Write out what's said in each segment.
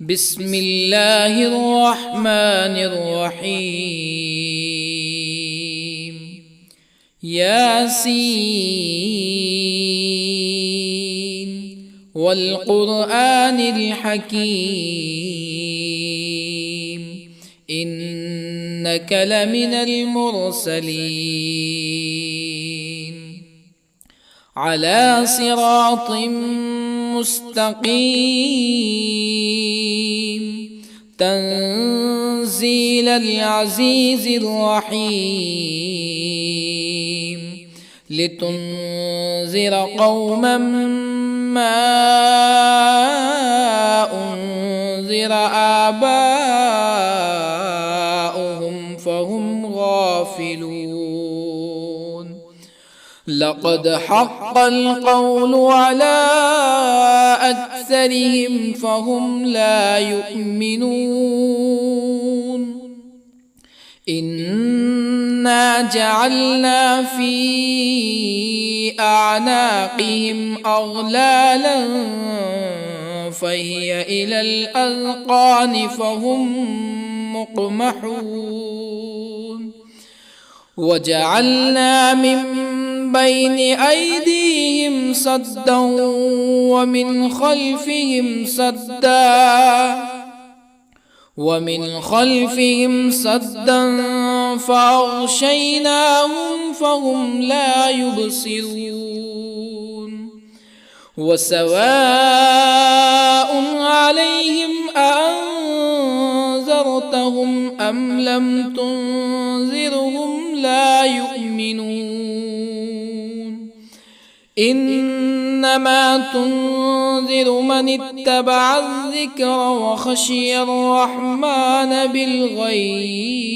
بسم الله الرحمن الرحيم. ياسين والقرآن الحكيم إنك لمن المرسلين على صراط مستقيم تنزيل العزيز الرحيم لتنذر قوما ما أنذر آباؤهم فهم غافلون. لقد حق القول على أكثرهم فهم لا يؤمنون. إنا جعلنا في أعناقهم أغلالا فهي إلى الأذقان فهم مقمحون. وجعلنا من بين أيديهم سدا ومن خلفهم سدا فأغشيناهم فهم لا يبصرون. وسواء عليهم أأنذرتهم أم لم تنذرهم لا يؤمنون. إنما تنذر من اتبع الذكر وخشي الرحمن بالغيب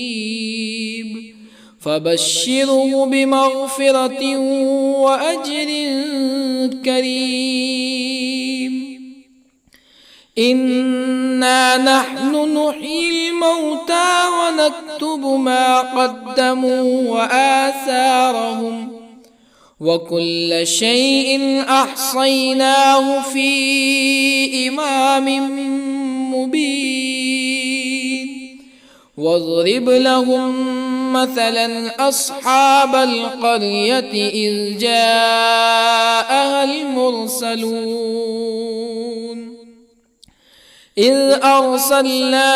فبشره بمغفرة وأجر كريم. إنا نحن نحيي الموتى ونكتب ما قدموا وآثارهم وكل شيء أحصيناه في إمام مبين. واضرب لهم مثلا أصحاب القرية إذ جاءها المرسلون إذ أرسلنا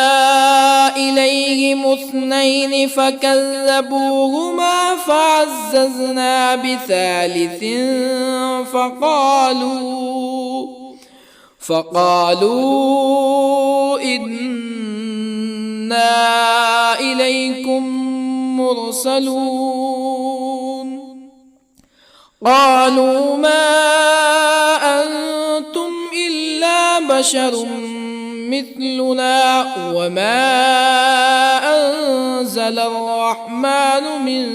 إليهم اثنين فكذبوهما فعززنا بثالث فقالوا إنا إليكم مرسلون. قالوا ما أنتم إلا بشر مثلنا وما أنزل الرحمن من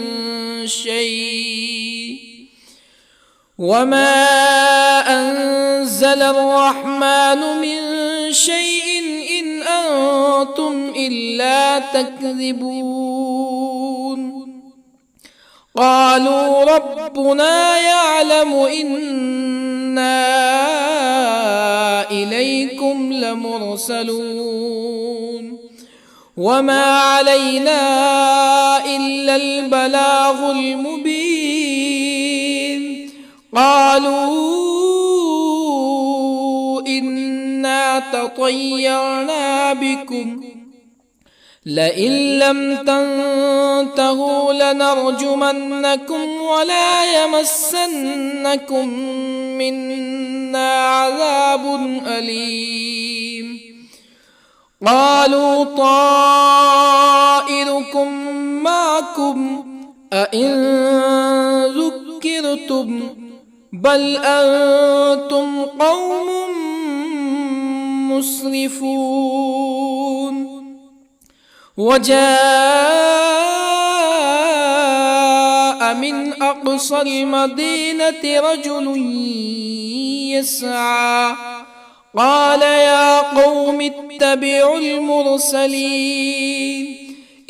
شيء إن أنتم إلا تكذبون. قالوا ربنا يعلم إنا إليكم لمرسلون وما علينا إلا البلاغ المبين. قالوا إنا تطيرنا بكم لئن لم تنتهوا لنرجمنكم ولا يمسنكم منا عذاب أليم. قالوا طائركم معكم أئن ذكرتم بل أنتم قوم مسرفون. وجاء من أقصى المدينة رجل يسعى قال يا قوم اتبعوا المرسلين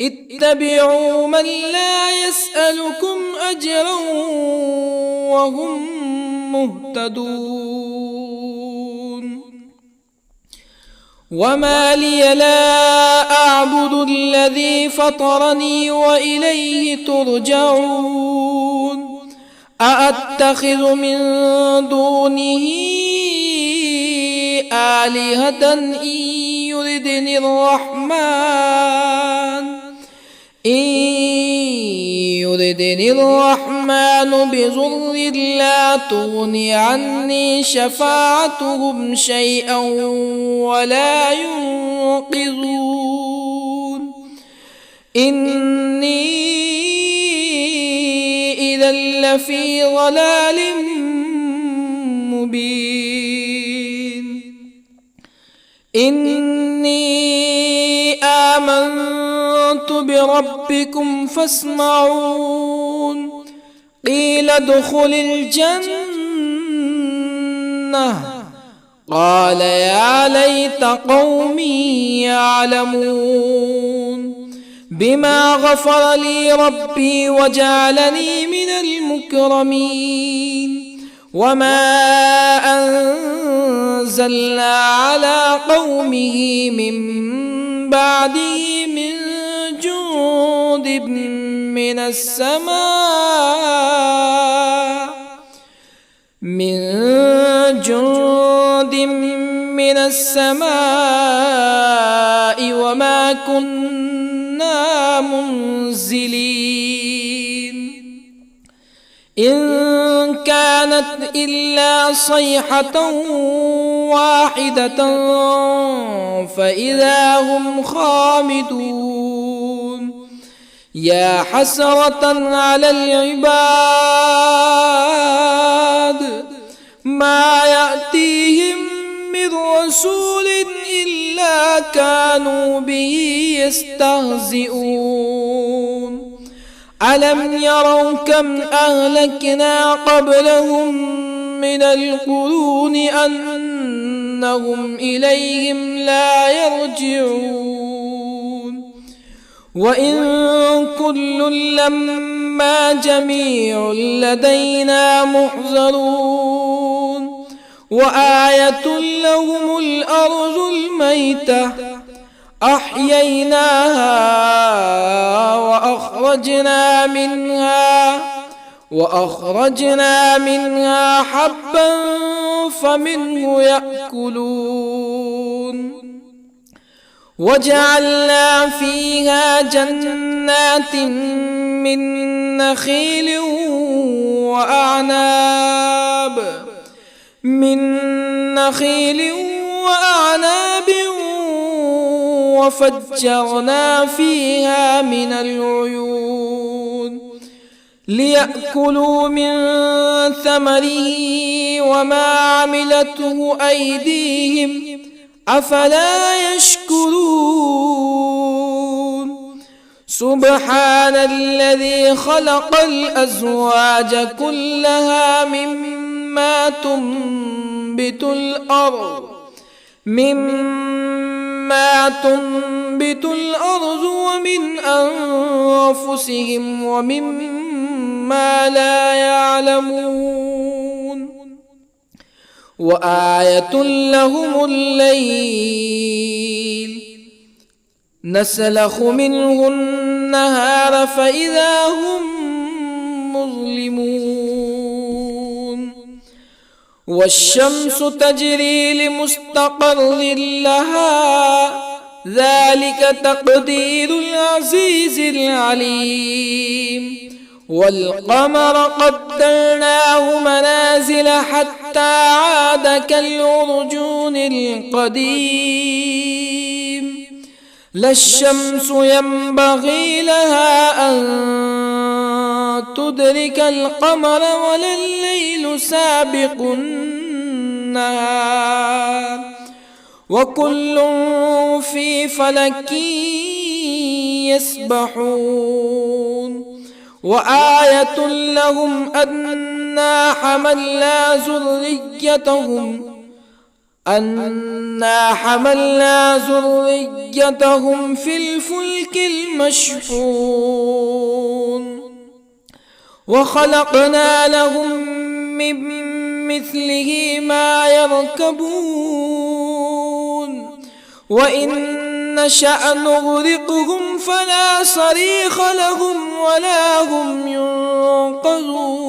اتبعوا من لا يسألكم أجرا وهم مهتدون. وما لي لا أعبد الذي فطرني وإليه ترجعون أأتخذ من دونه آلهة إن يردني الرحمن بضر لا تغني عني شفاعتهم شيئا ولا ينقذون إني إذا لفي ضلال مبين إني آمنت بربكم فاسمعون قيل ادخل الجنة قال يا ليت قومي يعلمون بما غفر لي ربي وجعلني من المكرمين وما أنزلنا على قومه من بعده من جند من السماء وما كنا منزلين إن كانت إلا صيحة واحدة فإذا هم خامدون يا حسرة على العباد ما يأتيهم من رسول إلا كانوا به يستهزئون ألم يروا كم أهلكنا قبلهم من القرون أنهم إليهم لا يرجعون وإن كل لما جميع لدينا محضرون وآية لهم الأرض الميتة أحييناها وأخرجنا منها حبا فمنه يأكلون وجعلنا فيها جنات من نخيل وأعناب وفجرنا فيها من العيون ليأكلوا من ثمره وما عملته أيديهم أفلا يشكرون سبحان الذي خلق الأزواج كلها مما تنبت الأرض ومن أنفسهم ومما لا يعلمون وآية لهم الليل نسلخ منه النهار فإذا هم مظلمون والشمس تجري لمستقر لها ذلك تقدير العزيز العليم والقمر قدرناه منازل حتى عاد كالعرجون القديم لا الشمس ينبغي لها أن تدرك القمر ولا الليل سابق النهار وكل في فلك يسبحون وآية لهم أنا حملنا ذريتهم في الفلك المشحون وخلقنا لهم من مثله ما يركبون وإن نشأ نغرقهم فلا صريخ لهم ولا هم ينقذون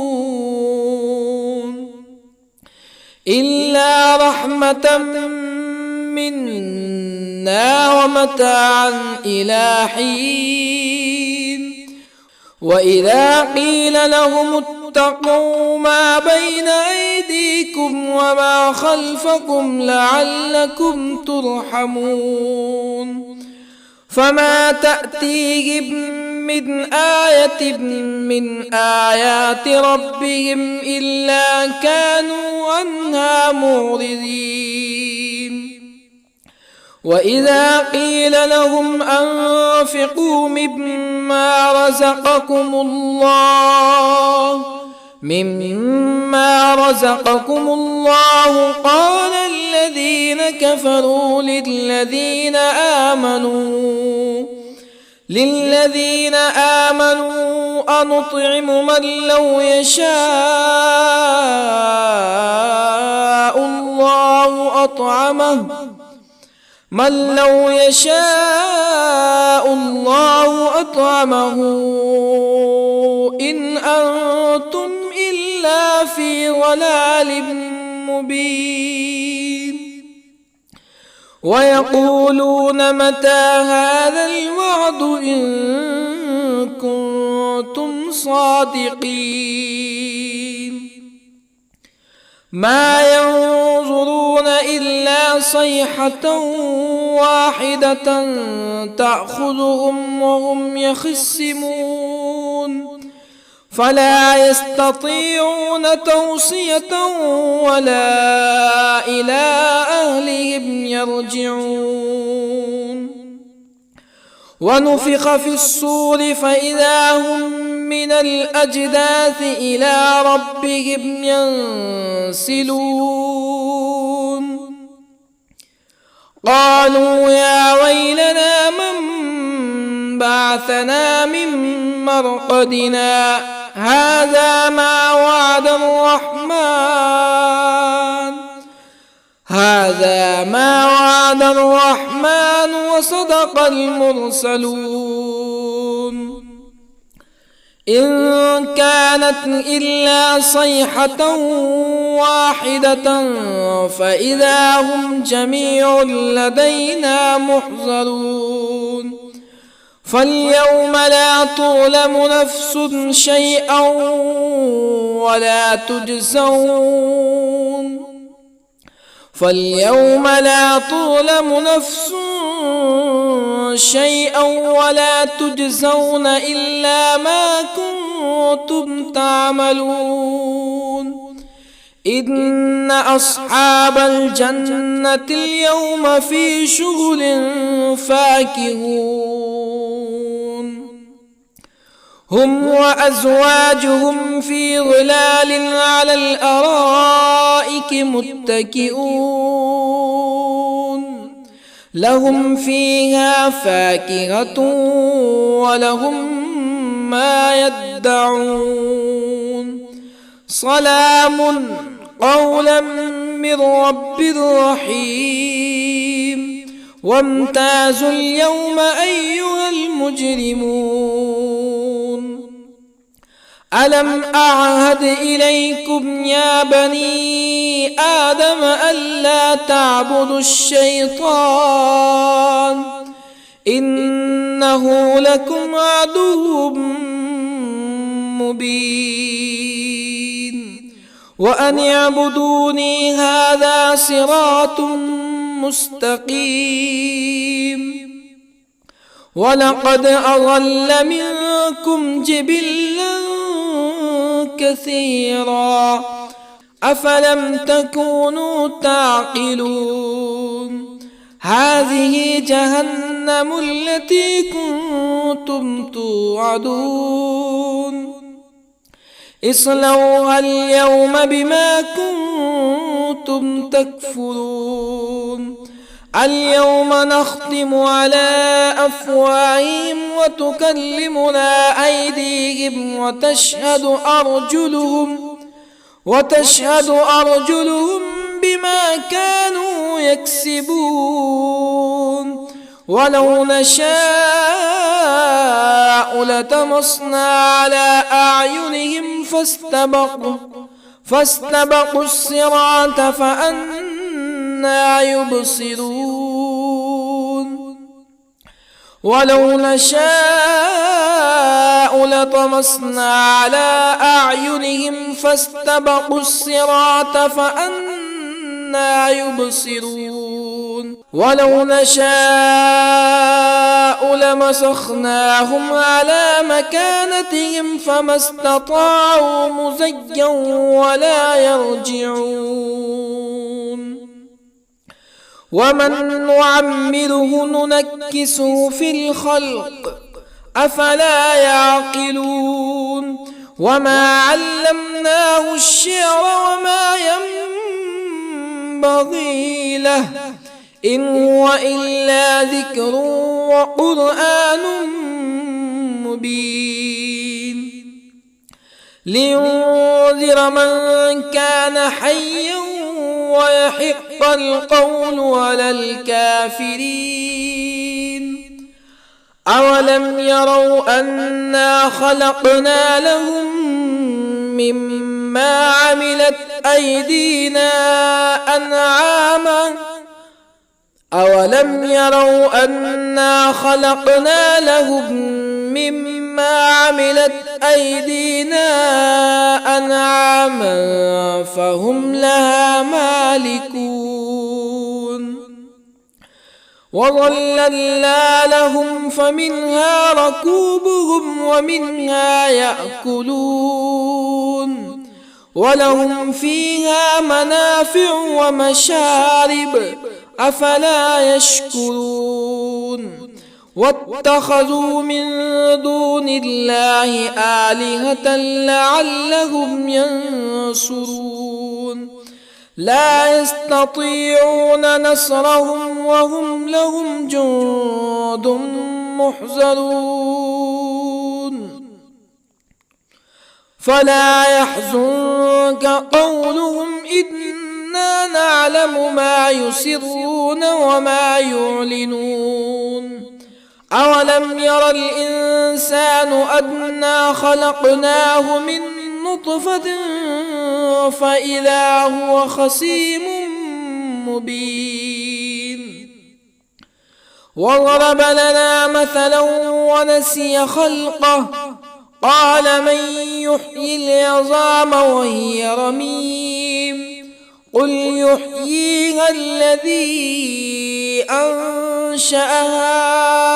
إلا رحمة منا ومتاعا إلى حين وإذا قيل لهم اتقوا ما بين أيديكم وما خلفكم لعلكم ترحمون فما تأتيهم من آية من آيات ربهم إلا كانوا عنها معرضين وإذا قيل لهم أنفقوا مما رزقكم الله قال الذين كفروا للذين آمنوا أنطعم من لو يشاء الله أطعمه إن أنتم إلا في ضلال مبين ويقولون متى هذا الوعد إن كنتم صادقين ما ينظرون إلا صيحة واحدة تأخذهم وهم يخصمون فلا يستطيعون توصية ولا إلى أهلهم يرجعون ونفخ في الصور فإذا هم من الأجداث إلى ربهم ينسلون قالوا يا ويلنا من بعثنا من مرقدنا هذا ما وعد الرحمن وصدق المرسلون إن كانت إلا صيحة واحدة فإذا هم جميع لدينا محضرون فاليوم لا تظلم نفس شيئا ولا تجزون إلا ما كنتم تعملون إن أصحاب الجنة اليوم في شغل فاكهون هم وأزواجهم في ظلال على الأرائك متكئون لهم فيها فاكهة ولهم ما يدعون سلام قولا من رب رحيم وامتازوا اليوم أيها المجرمون ألم أعهد إليكم يا بني آدم ألا تعبدوا الشيطان إنه لكم عدو مبين وأن اعبدوني هذا صراط مستقيم ولقد أضل منكم جبلا كثيرا أفلم تكونوا تعقلون هذه جهنم التي كنتم توعدون اصلوها اليوم بما كنتم تكفرون اليوم نختم على أفواههم وتكلمنا أيديهم وتشهد أرجلهم بما كانوا يكسبون ولو نشاء لطمسنا على أعينهم فاستبقوا الصراط فأنى يبصرون ولو نشاء لطمسنا على أعينهم فاستبقوا الصراط فأنى يبصرون ولو نشاء لمسخناهم على مكانتهم فما استطاعوا مزيا ولا يرجعون ومن نعمره ننكسه في الخلق أفلا يعقلون وما علمناه الشعر وما ينبغي له إن هو إلا ذكر وقرآن مبين لينذر من كان حيا ويحق القول على الكافرين أولم يروا أنا خلقنا لهم مما عملت أيدينا أنعاما أولم يروا أنا خلقنا لهم مما عملت أيدينا أنعاما فهم لها مالكون وظللنا لهم فمنها ركوبهم ومنها يأكلون ولهم فيها منافع ومشارب أفلا يشكرون واتخذوا من دون الله آلهة لعلهم ينصرون لا يستطيعون نصرهم وهم لهم جند محضرون فلا يحزنك قولهم إنا نعلم ما يسرون وما يعلنون أولم ير الإنسان أنا خلقناه من نطفة فإذا هو خصيم مبين وضرب لنا مثلا ونسي خلقه قال من يحيي العظام وهي رميم قل يحييها الذي أنشأها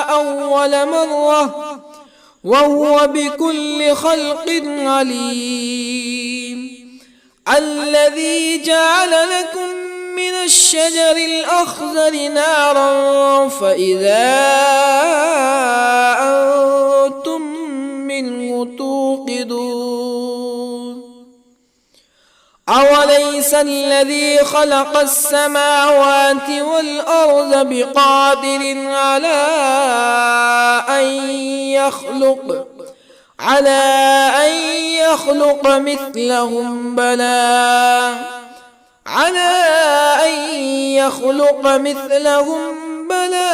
أول مرة وهو بكل خلق عليم الذي جعل لكم من الشجر الأخضر نارا فإذا أنتم منه توقدون أوليس الذي خلق السماوات والأرض بقادر على أن يخلق مثلهم بلى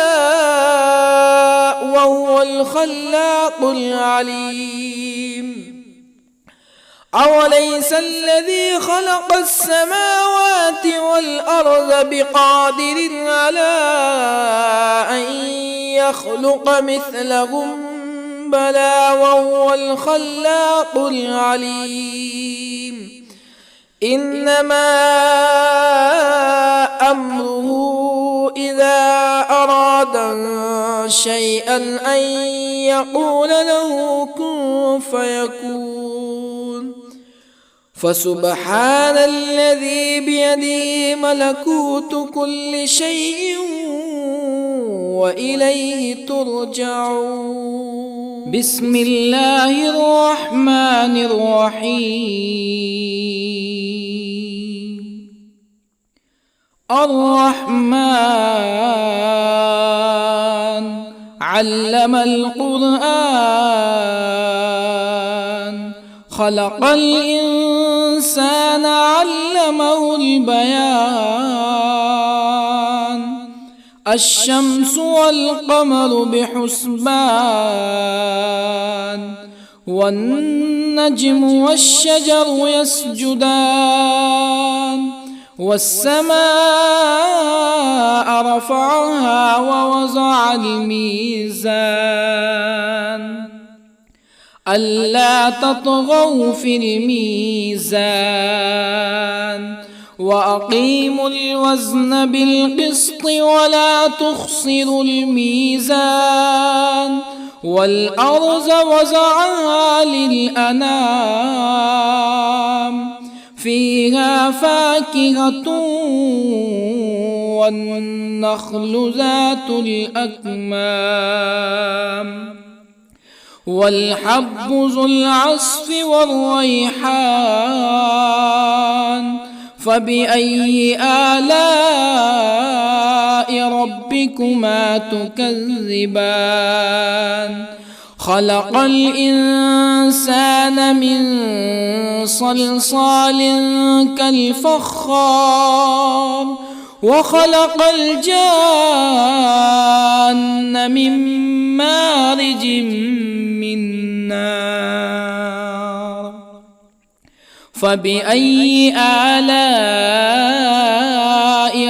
وهو الخلاق العليم أوليس الذي خلق السماوات والأرض بقادر على أن يخلق مثلهم بلى وهو الخلاق العليم إنما أمره إذا أراد شيئا أن يقول له كن فيكون فسبحان الذي بيده ملكوت كل شيء وإليه ترجعون بسم الله الرحمن الرحيم الرحمن علم القرآن خلق الإنسان علمه البيان الشمس والقمر بحسبان والنجم والشجر يسجدان والسماء رفعها ووضع الميزان ألا تطغوا في الميزان وأقيموا الوزن بالقسط ولا تخسروا الميزان والأرض وضعها للأنام فيها فاكهة والنخل ذات الأكمام والحب ذو العصف والريحان فبأي آلاء ربكما تكذبان خلق الإنسان من صلصال كالفخار وخلق الجان من مارج من نار فبأي آلاء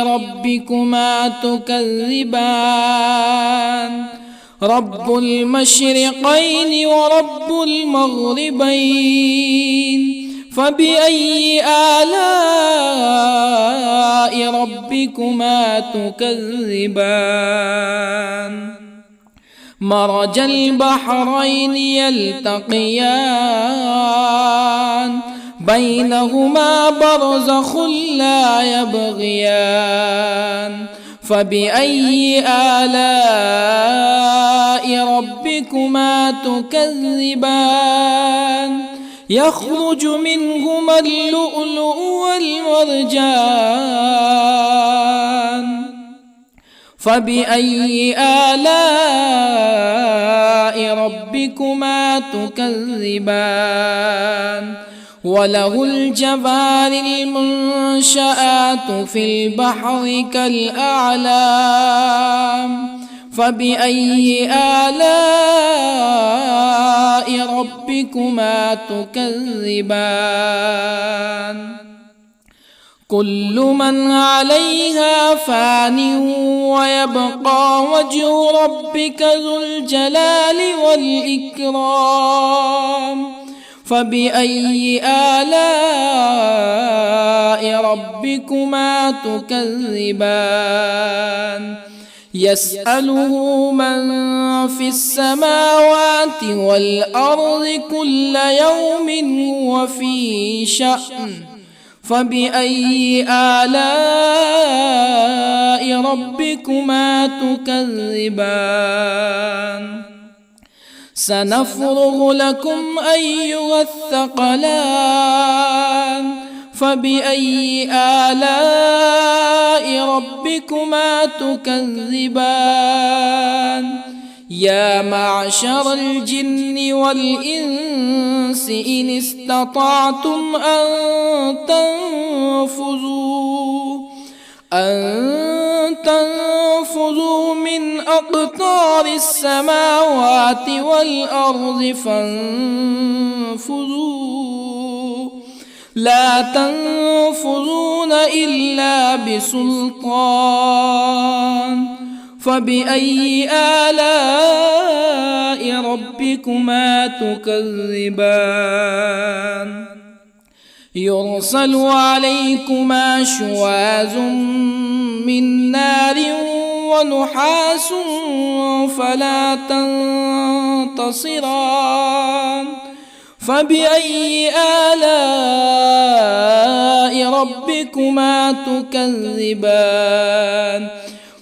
ربكما تكذبان رب المشرقين ورب المغربين فبأي آلاء ربكما تكذبان مرج البحرين يلتقيان بينهما برزخ لا يبغيان فبأي آلاء ربكما تكذبان يخرج منهما اللؤلؤ والمرجان فبأي آلاء ربكما تكذبان وله الجوار المنشآت في البحر كالأعلام فبأي آلاء ربكما تكذبان كل من عليها فان ويبقى وجه ربك ذو الجلال والإكرام فبأي آلاء ربكما تكذبان يسأله من في السماوات والأرض كل يوم هو في شأن فبأي آلاء ربكما تكذبان سنفرغ لكم أيها الثقلان فبأي آلاء ربكما تكذبان يا معشر الجن والإنس إن استطعتم أن تنفذوا من أقطار السماوات والأرض فانفذوا لا تنفذون إلا بسلطان فبأي آلاء ربكما تكذبان يرسل عليكما شواظ من نار ونحاس فلا تنتصران فبأي آلاء ربكما تكذبان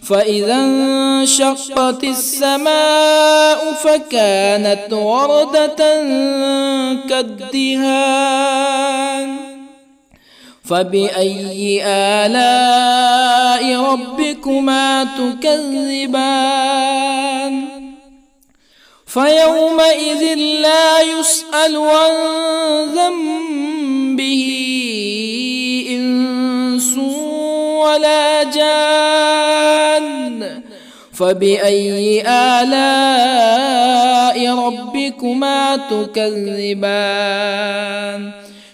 فإذا انشقت السماء فكانت وردة كالدهان فبأي آلاء ربكما تكذبان فيومئذ لا يسأل عن ذنبه إنس ولا جان فبأي آلاء ربكما تكذبان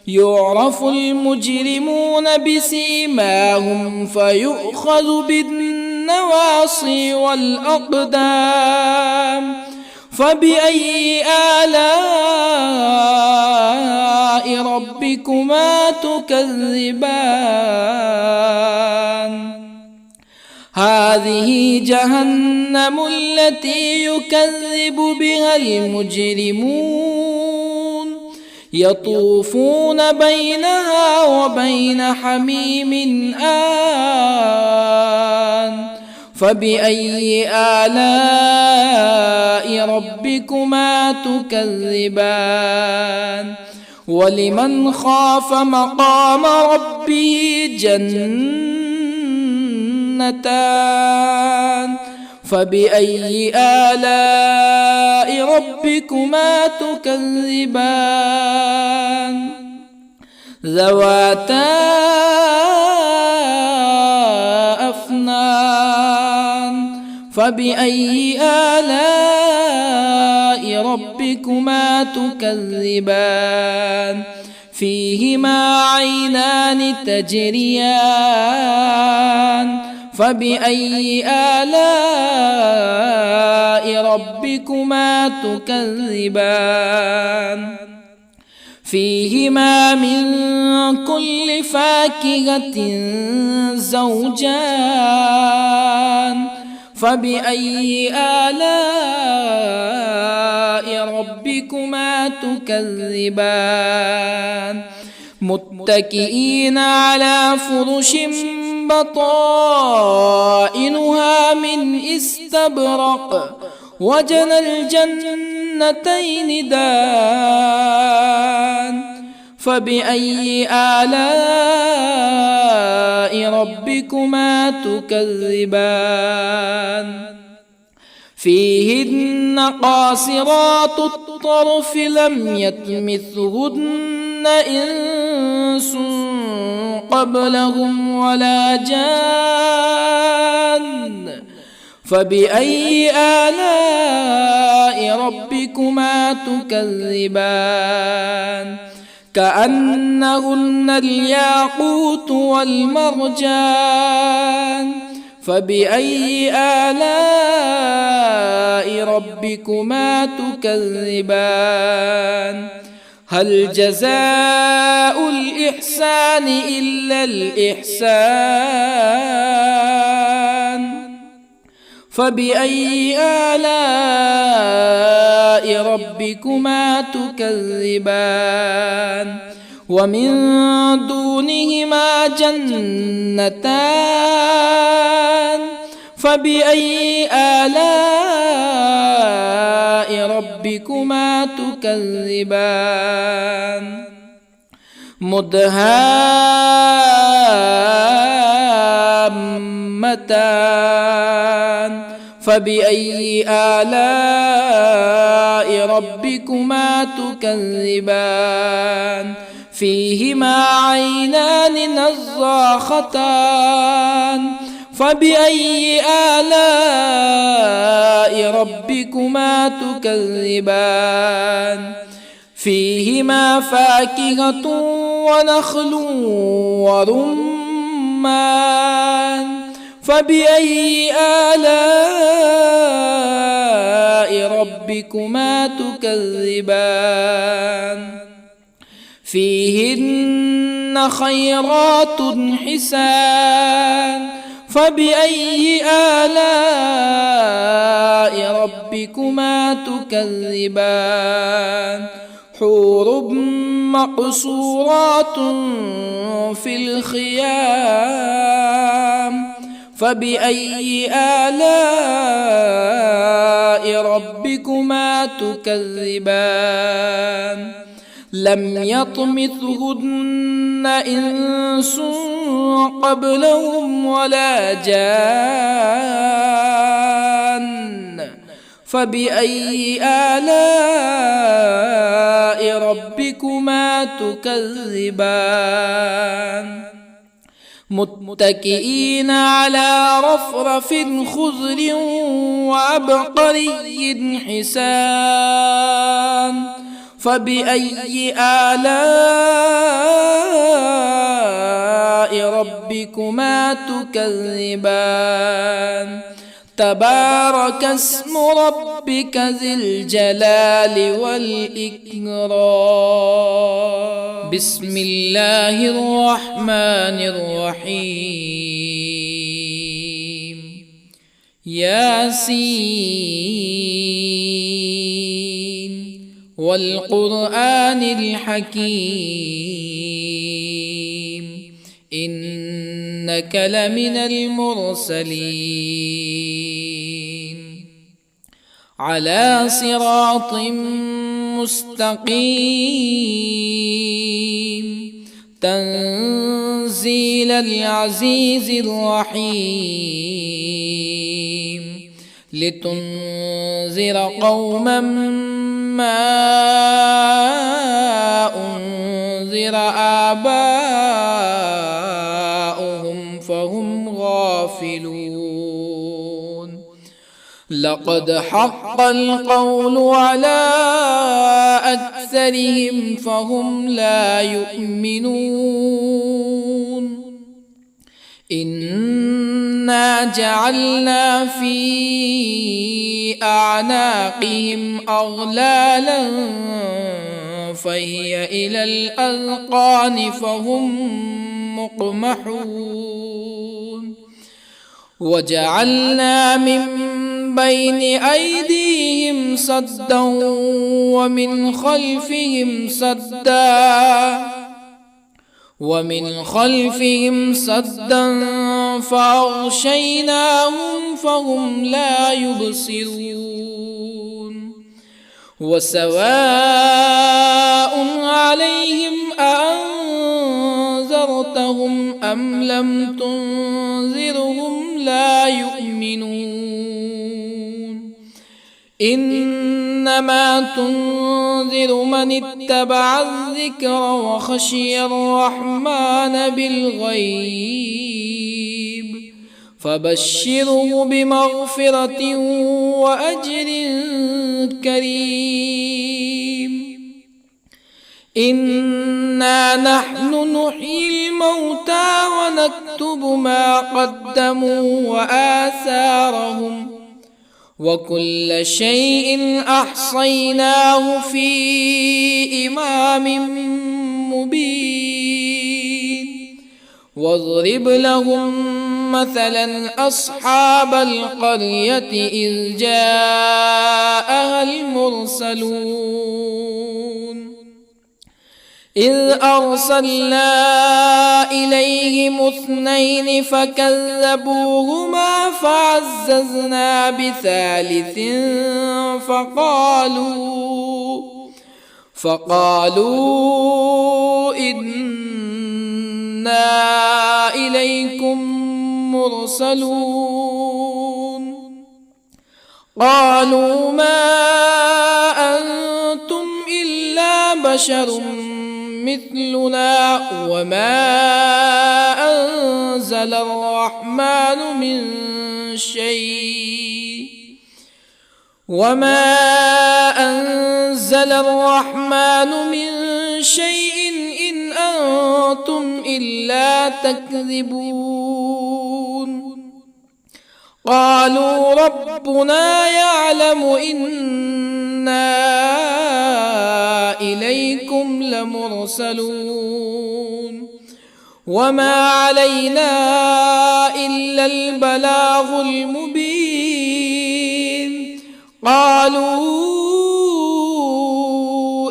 يعرف المجرمون بسيماهم فيؤخذ بالنواصي والأقدام فبأي آلاء ربكما تكذبان هذه جهنم التي يكذب بها المجرمون يطوفون بينها وبين حميم آن فبأي آلاء ربكما تكذبان ولمن خاف مقام ربه جنتان فبأي آلاء ربكما تكذبان ذواتا أفنان فبأي آلاء ربكما تكذبان فيهما عينان تجريان فبأي آلاء ربكما تكذبان فيهما من كل فاكهة زوجان فبأي آلاء ربكما تكذبان متكئين على فرش بطائنها من استبرق وجنى الجنتين دان فبأي آلاء ربكما تكذبان فيهن قاصرات الطرف لم يطمثهن إنس قبلهم ولا جان فبأي آلاء ربكما تكذبان كأنهن الياقوت والمرجان فبأي آلاء ربكما تكذبان هل جزاء الإحسان إلا الإحسان فبأي آلاء ربكما تكذبان ومن دونهما جنتان فبأي آلاء ربكما تكذبان مدهامتان فبأي آلاء ربكما تكذبان فيهما عينان نضاختان فبأي آلاء ربكما تكذبان فيهما فاكهة ونخل ورمان فبأي آلاء ربكما تكذبان فيهن خيرات حسان فبأي آلاء ربكما تكذبان حور مقصورات في الخيام فبأي آلاء ربكما تكذبان لم يطمثهن إنس قبلهم ولا جان فبأي آلاء ربكما تكذبان متكئين على رفرف خضر وعبقري حسان فبأي آلاء ربكما تكذبان تبارك اسم ربك ذي الجلال والإكرام بسم الله الرحمن الرحيم ياسين والقرآن الحكيم إنك لمن المرسلين على صراط مستقيم تنزيل العزيز الرحيم لتنذر قوما ما أنذر آباؤهم فهم غافلون لقد حق القول على أكثرهم فهم لا يؤمنون إنا جعلنا في أعناقهم أغلالا فهي إلى الأذقان فهم مقمحون وجعلنا من بين أيديهم سدا ومن خلفهم سدا فأغشيناهم فهم لا يبصرون وسواء عليهم أأنذرتهم أم لم تنذرهم لا يؤمنون إنما تنذر من اتبع الذكر وخشي الرحمن بالغيب فبشره بمغفرة وأجر كريم إنا نحن نحيي الموتى ونكتب ما قدموا وآثارهم وكل شيء أحصيناه في إمام مبين واضرب لهم مثلا أصحاب القرية إذ جاءها المرسلون إذ أرسلنا إليهم اثنين فكذبوهما فعززنا بثالث فقالوا إنا إليكم مرسلون قالوا ما أنتم إلا بشر مثلنا وما أنزل الرحمن من شيء إن أنتم إلا تكذبون قالوا ربنا يعلم إنا إليكم لمرسلون وما علينا إلا البلاغ المبين قالوا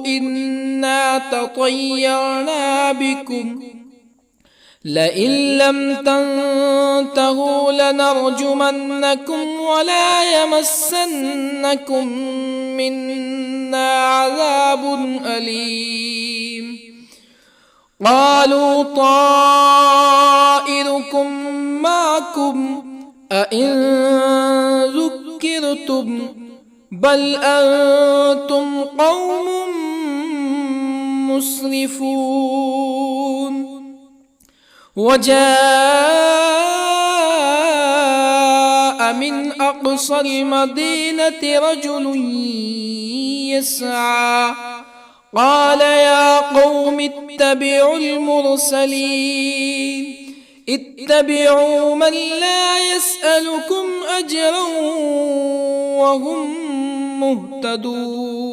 إنا تطيرنا بكم لئن لم تنتهوا لنرجمنكم ولا يمسنكم منا عذاب أليم قالوا طائركم معكم أئن ذكرتم بل أنتم قوم مسرفون. وجاء من أقصى المدينة رجل يسعى قال يا قوم اتبعوا المرسلين اتبعوا من لا يسألكم أجرا وهم مهتدون.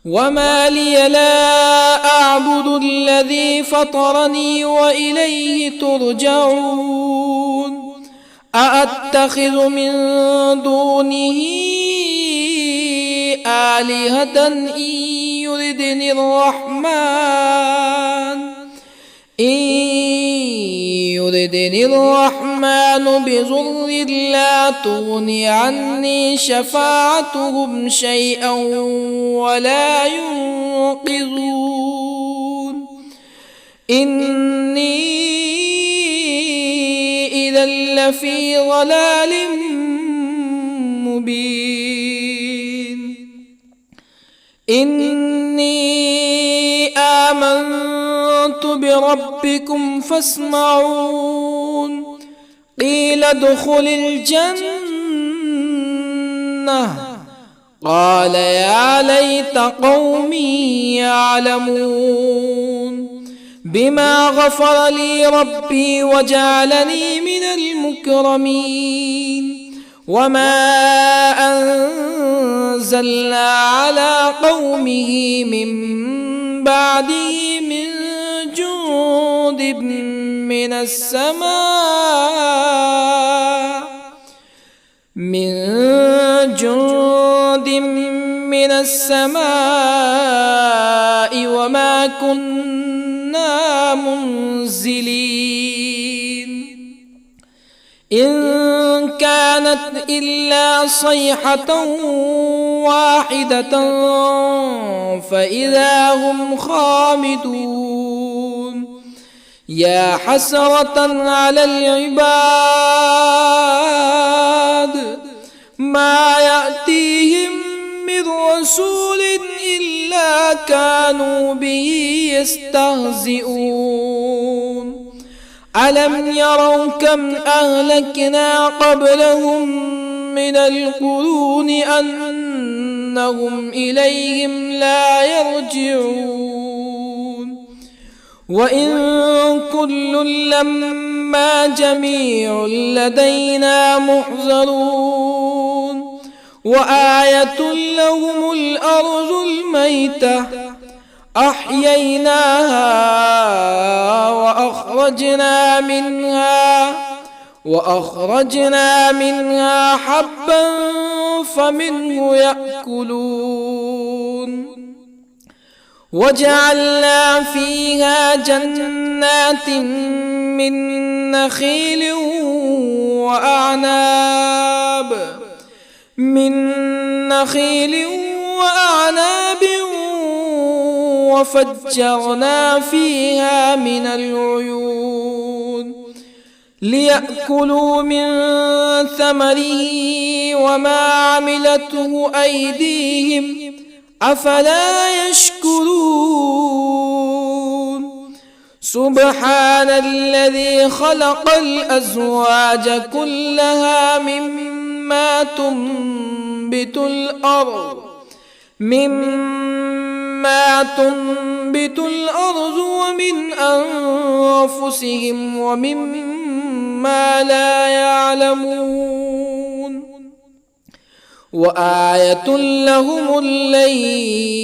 وما لي لا أعبد الذي فطرني وإليه ترجعون. أأتخذ من دونه آلهة إن يردني الرحمن بضر لا تغني عني شفاعتهم شيئا ولا ينقذون. إني إذا لفي ضلال مبين. إني آمنت بربكم فاسمعون. قيل ادخل الجنة قال يا ليت قومي يعلمون. بما غفر لي ربي وجعلني من المكرمين. وما أنزلنا على قومه من بعده من جند من السماء وما كنا منزلين. إن كانت إلا صيحة واحدة فإذا هم خامدون. يا حسرة على العباد ما يأتيهم من رسول إلا كانوا به يستهزئون. ألم يروا كم أهلكنا قبلهم من القرون أنهم إليهم لا يرجعون. وإن كل لما جميع لدينا محضرون. وآية لهم الأرض الميتة أحييناها وأخرجنا منها حبا فمنه يأكلون. وجعلنا فيها جنات من نخيل وأعناب وفجرنا فيها من العيون ليأكلوا من ثمره وما عملته أيديهم أفلا يشكرون. سبحان الذي خلق الأزواج كلها مما تنبت الأرض ومن أنفسهم ومما لا يعلمون. وآية لهم الليل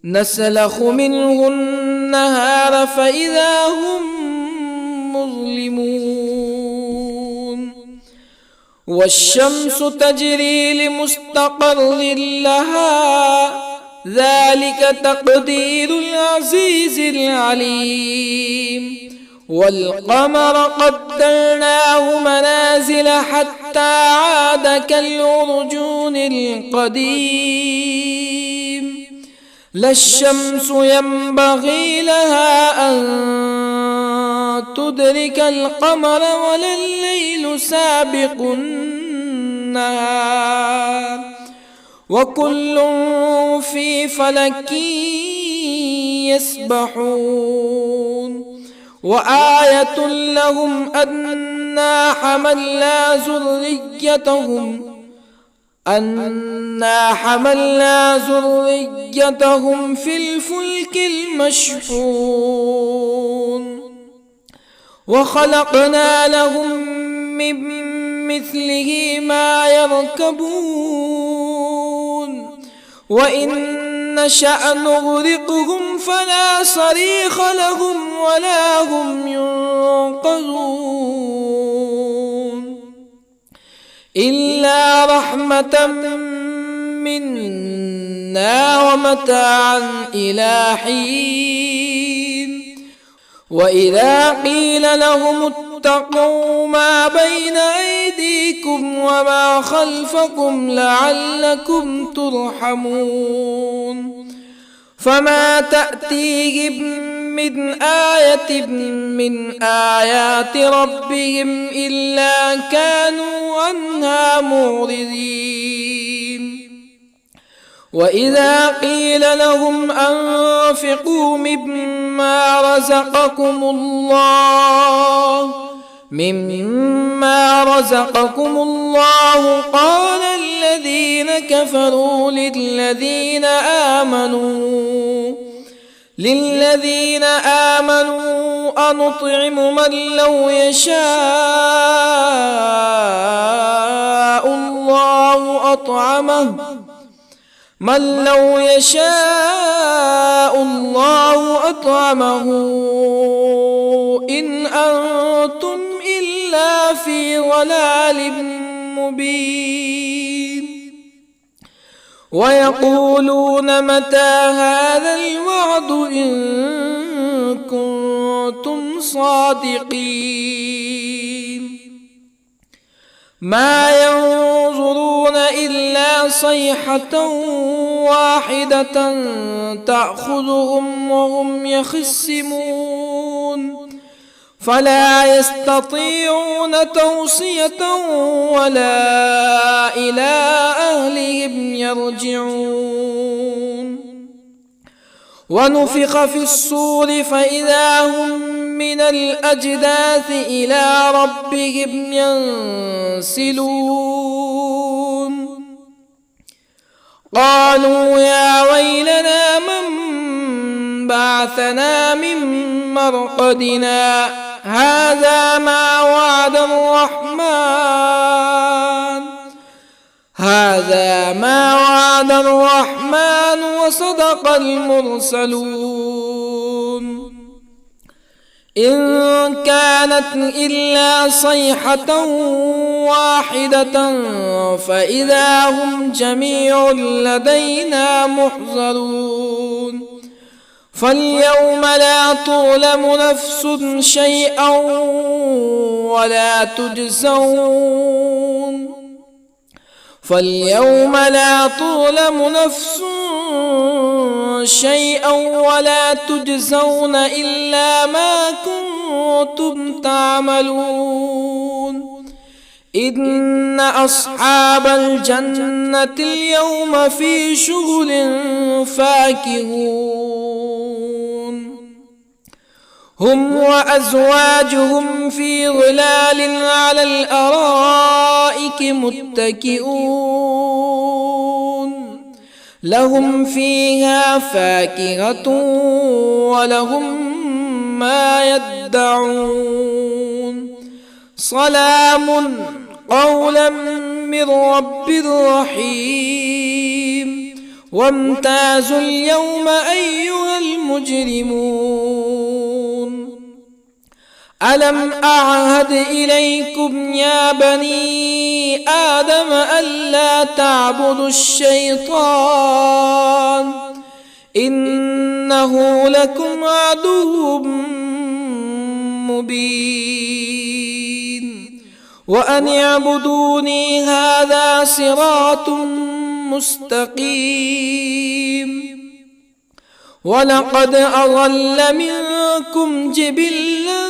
نسلخ منه النهار فإذا هم مظلمون. والشمس تجري لمستقر لها ذلك تقدير العزيز العليم. والقمر قدرناه منازل حتى عاد كالعرجون القديم. لا الشمس ينبغي لها أن تدرك القمر ولا الليل سابق النهار وكل في فلك يسبحون وآية لهم أنا حملنا ذريتهم في الفلك المشحون وخلقنا لهم من مثله ما يركبون وإن نشأ نغرقهم فلا صريخ لهم ولا هم ينقذون إلا رحمة منا ومتاعا إلى حين وإذا قيل لهم اتقوا ما بين أيديكم وما خلفكم لعلكم ترحمون فما تأتيهم من آية من آيات ربهم إلا كانوا عنها معرضين وإذا قيل لهم أنفقوا مما رزقكم الله قال الذين كفروا للذين آمنوا أنطعم من لو يشاء الله أطعمه إن أنتم إلا في ضلال مبين ويقولون متى هذا الوعد إن كنتم صادقين ما ينظرون إلا صيحة واحدة تأخذهم وهم يخصمون فلا يستطيعون توصية ولا إلى أهلهم يرجعون ونفخ في الصور فإذا هم من الأجداث إلى ربهم ينسلون قالوا يا ويلنا من بعثنا من مرقدنا هذا ما وعد الرحمن وصدق المرسلون إن كانت إلا صيحة واحدة فإذا هم جميع لدينا محضرون فاليوم لا تظلم نفس شيئا ولا تجزون إلا ما كنتم تعملون إن أصحاب الجنة اليوم في شغل فاكهون هم وأزواجهم في ظلال على الأرائك متكئون لهم فيها فاكهة ولهم ما يدعون سلام قولا من رب رحيم وامتازوا اليوم أيها المجرمون ألم أعهد إليكم يا بني آدم ألا تعبدوا الشيطان إنه لكم عدو مبين وأن اعبدوني هذا صراط مستقيم ولقد أضل منكم جبلا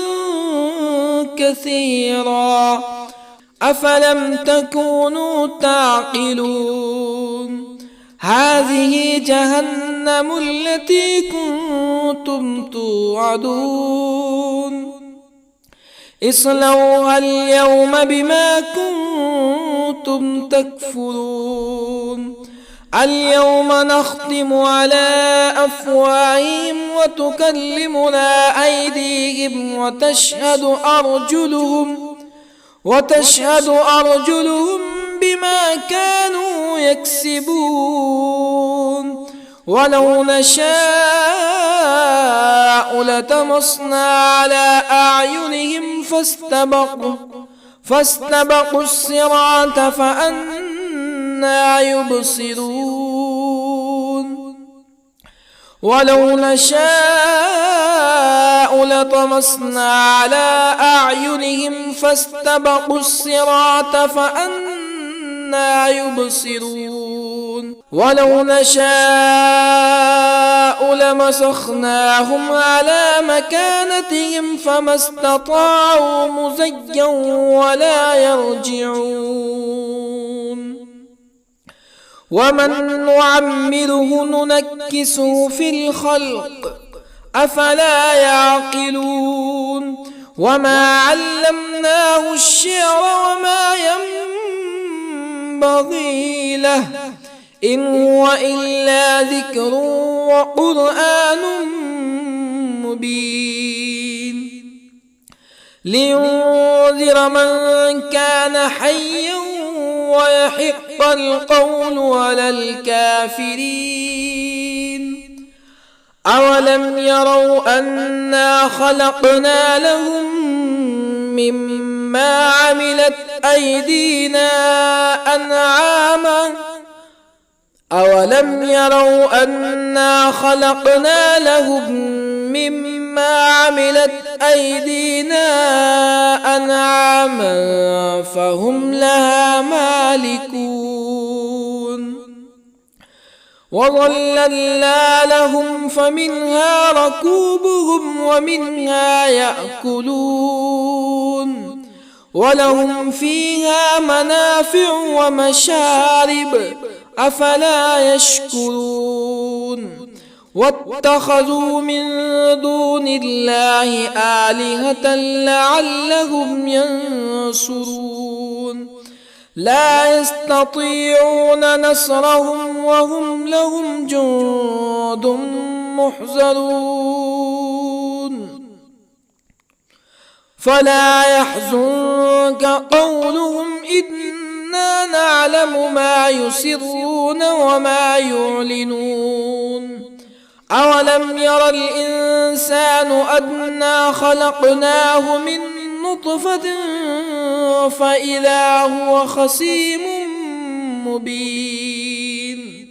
كثيرا أفلم تكونوا تعقلون هذه جهنم التي كنتم توعدون اصلوها اليوم بما كنتم تكفرون اليوم نختم على أفواههم وتكلمنا أيديهم وتشهد أرجلهم بما كانوا يكسبون ولو نشاء لطمسنا على أعينهم فاستبقوا الصراط فأنى يبصرون ولو نشاء لطمسنا على أعينهم فاستبقوا الصراط فأنى يبصرون ولو نشاء لمسخناهم على مكانتهم فما استطاعوا مزيا ولا يرجعون ومن نعمره ننكسه في الخلق أفلا يعقلون وما علمناه الشعر وما ينبغي له إن هو إلا ذكر وقرآن مبين لينذر من كان حيا ويحق القول على الكافرين أولم يروا أنا خلقنا لهم مما عملت أيدينا أنعاما أولم يروا أنا خلقنا لهم مما عملت أيدينا أنعاما فهم لها مالكون وظللنا لهم فمنها ركوبهم ومنها يأكلون ولهم فيها منافع ومشارب أفلا يشكرون واتخذوا من دون الله آلهة لعلهم ينصرون لا يستطيعون نصرهم وهم لهم جند محضرون فلا يحزنك قولهم إنا نعلم ما يسرون وما يعلنون أولم ير الإنسان أنا خلقناه من نطفة فإذا هو خصيم مبين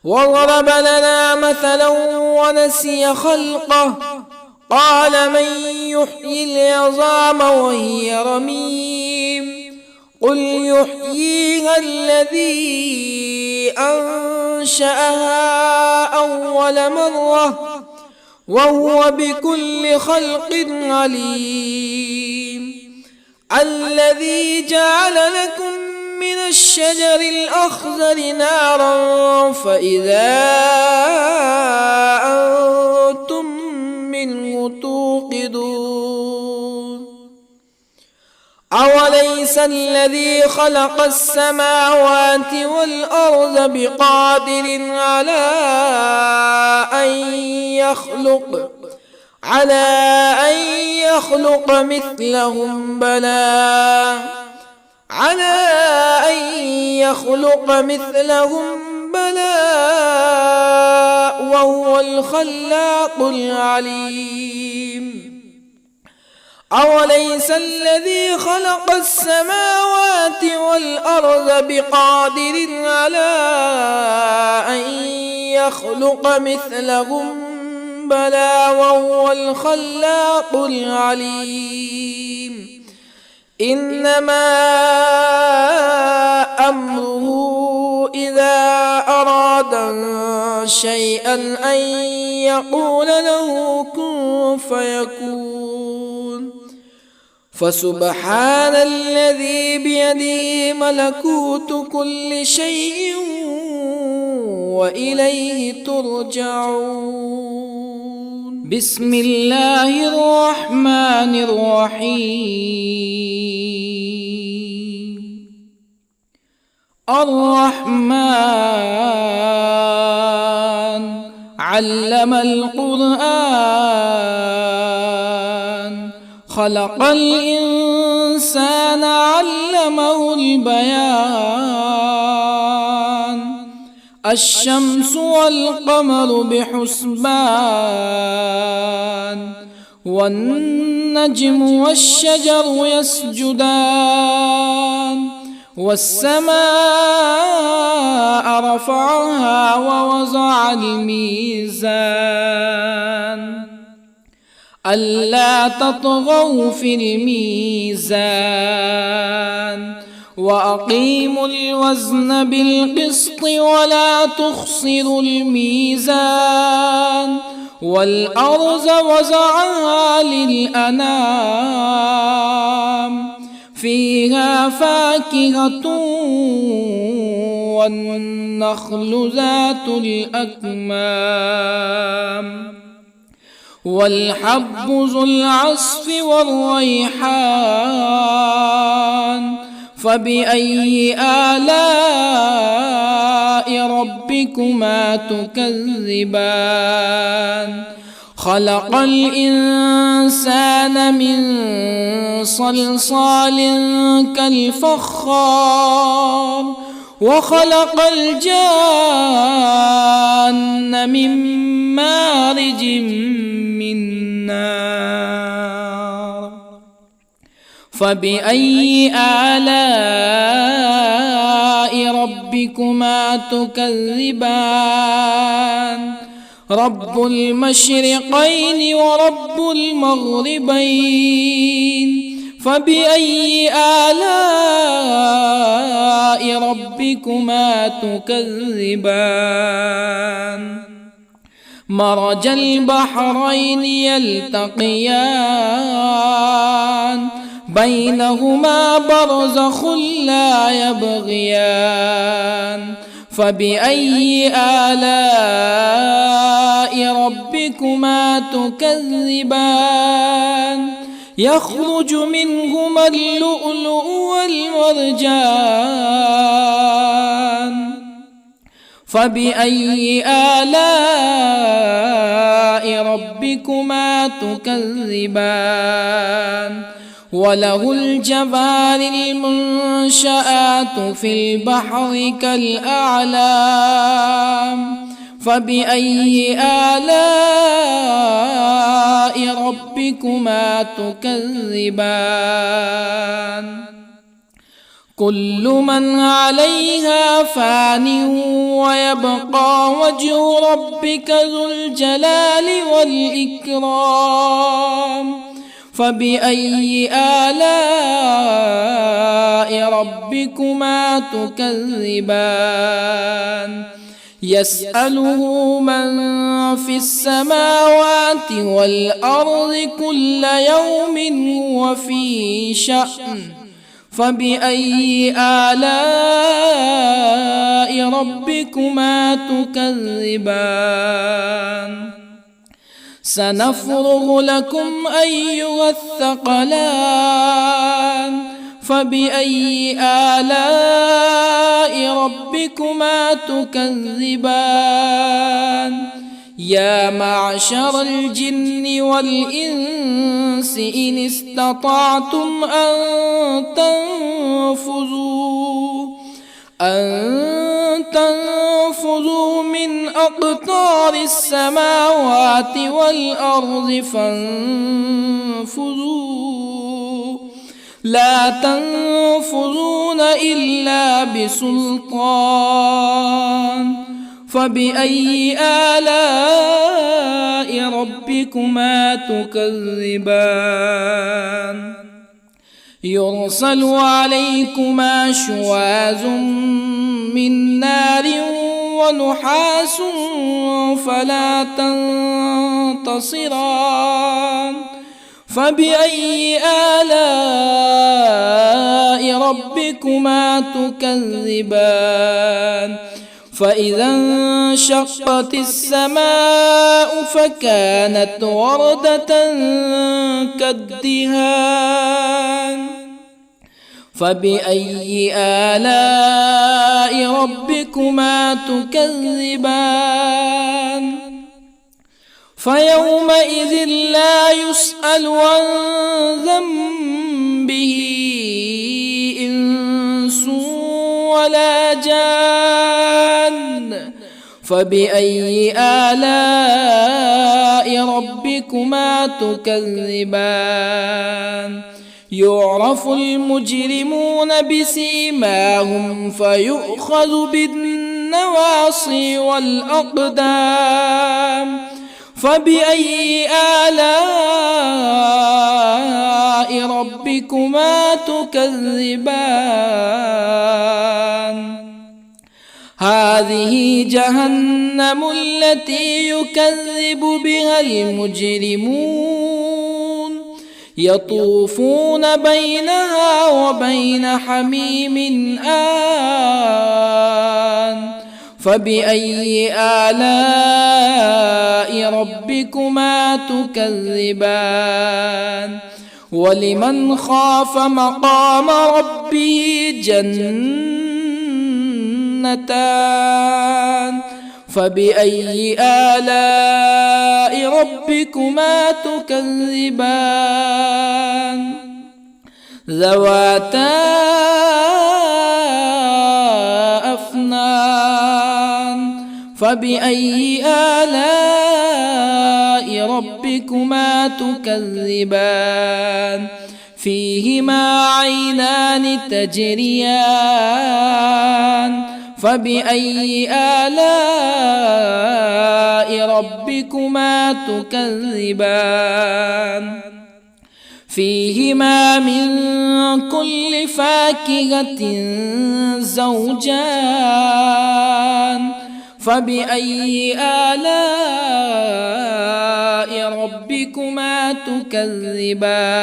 وضرب لنا مثلا ونسي خلقه قال من يحيي العظام وهي رميم قل يحييها الذي أنشأها أول مرة وهو بكل خلق عليم الذي جعل لكم من الشجر الأخضر نارا فإذا أنتم منه توقدون أوليس الذي خلق السماوات والأرض بقادر على أن يخلق مثلهم بلى وهو الخلاق العليم أوليس الذي خلق السماوات والأرض بقادر على أن يخلق مثلهم بلى وهو الخلاق العليم إنما أمره إذا أراد شيئا أن يقول له كن فيكون فسبحان الذي بيده ملكوت كل شيء وإليه ترجعون. بسم الله الرحمن الرحيم. الرحمن علم القرآن، خلق الإنسان علمه البيان. الشمس والقمر بحسبان، والنجم والشجر يسجدان. والسماء رفعها ووضع الميزان، ألا تطغوا في الميزان. وأقيموا الوزن بالقسط ولا تخسروا الميزان. والأرض وضعها للأنام، فيها فاكهة والنخل ذات الأكمام، والحب ذو العصف والريحان. فبأي آلاء ربكما تكذبان؟ خلق الإنسان من صلصال كالفخار، وخلق الجان من مارج من نار. فبأي آلاء ربكما تكذبان؟ رب المشرقين ورب المغربين. فبأي آلاء ربكما تكذبان؟ مرج البحرين يلتقيان، بينهما برزخ لا يبغيان. فبأي آلاء ربكما تكذبان؟ يخرج منهما اللؤلؤ والمرجان. فبأي آلاء ربكما تكذبان؟ وله الجوار المنشآت في البحر كالأعلام. فبأي آلاء ربكما تكذبان؟ كل من عليها فان، ويبقى وجه ربك ذو الجلال والإكرام. فبأي آلاء ربكما تكذبان؟ يسأله من في السماوات والأرض كل يوم هو في شأن. فبأي آلاء ربكما تكذبان؟ سنفرغ لكم أيها الثقلان. فبأي آلاء ربكما تكذبان؟ يا معشر الجن والإنس إن استطعتم أن تنفذوا من أقطار السماوات والأرض فانفذوا، لا تنفذون إلا بسلطان. فبأي آلاء ربكما تكذبان؟ يرسل عليكما شواظ من نار ونحاس فلا تنتصران. فبأي آلاء ربكما تكذبان فإذا انشقت السماء فكانت وردة كالدهان فبأي آلاء ربكما تكذبان فيومئذ لا يسأل عن ذنبه إنس ولا جان فبأي آلاء ربكما تكذبان يعرف المجرمون بسيماهم فيؤخذ بالنواصي والأقدام فبأي آلاء ربكما تكذبان هذه جهنم التي يكذب بها المجرمون يطوفون بينها وبين حميم آن فبأي آلاء ربكما تكذبان ولمن خاف مقام ربه جنتان فبأي آلاء ربكما تكذبان ذواتا أفنان فبأي آلاء ربكما تكذبان فيهما عينان تجريان فبأي آلاء ربكما تكذبان فيهما من كل فاكهة زوجان فبأي آلاء ربكما تكذبان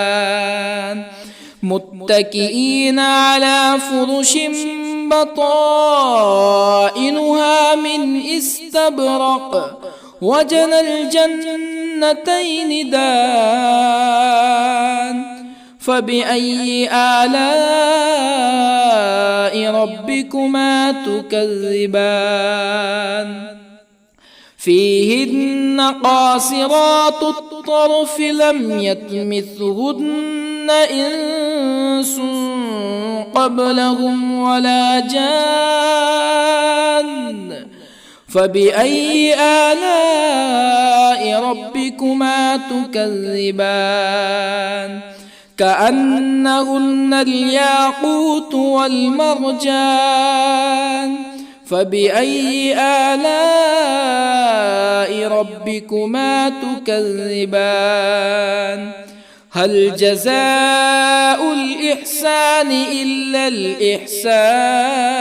متكئين على فرش بطائنها من استبرق وجنى الجنتين دان فبأي آلاء ربكما تكذبان فيهن قاصرات الطرف لم يطمثهن إنس قبلهم ولا جان فبأي آلاء ربكما تكذبان كأنهن الياقوت والمرجان فبأي آلاء ربكما تكذبان هل جزاء الإحسان إلا الإحسان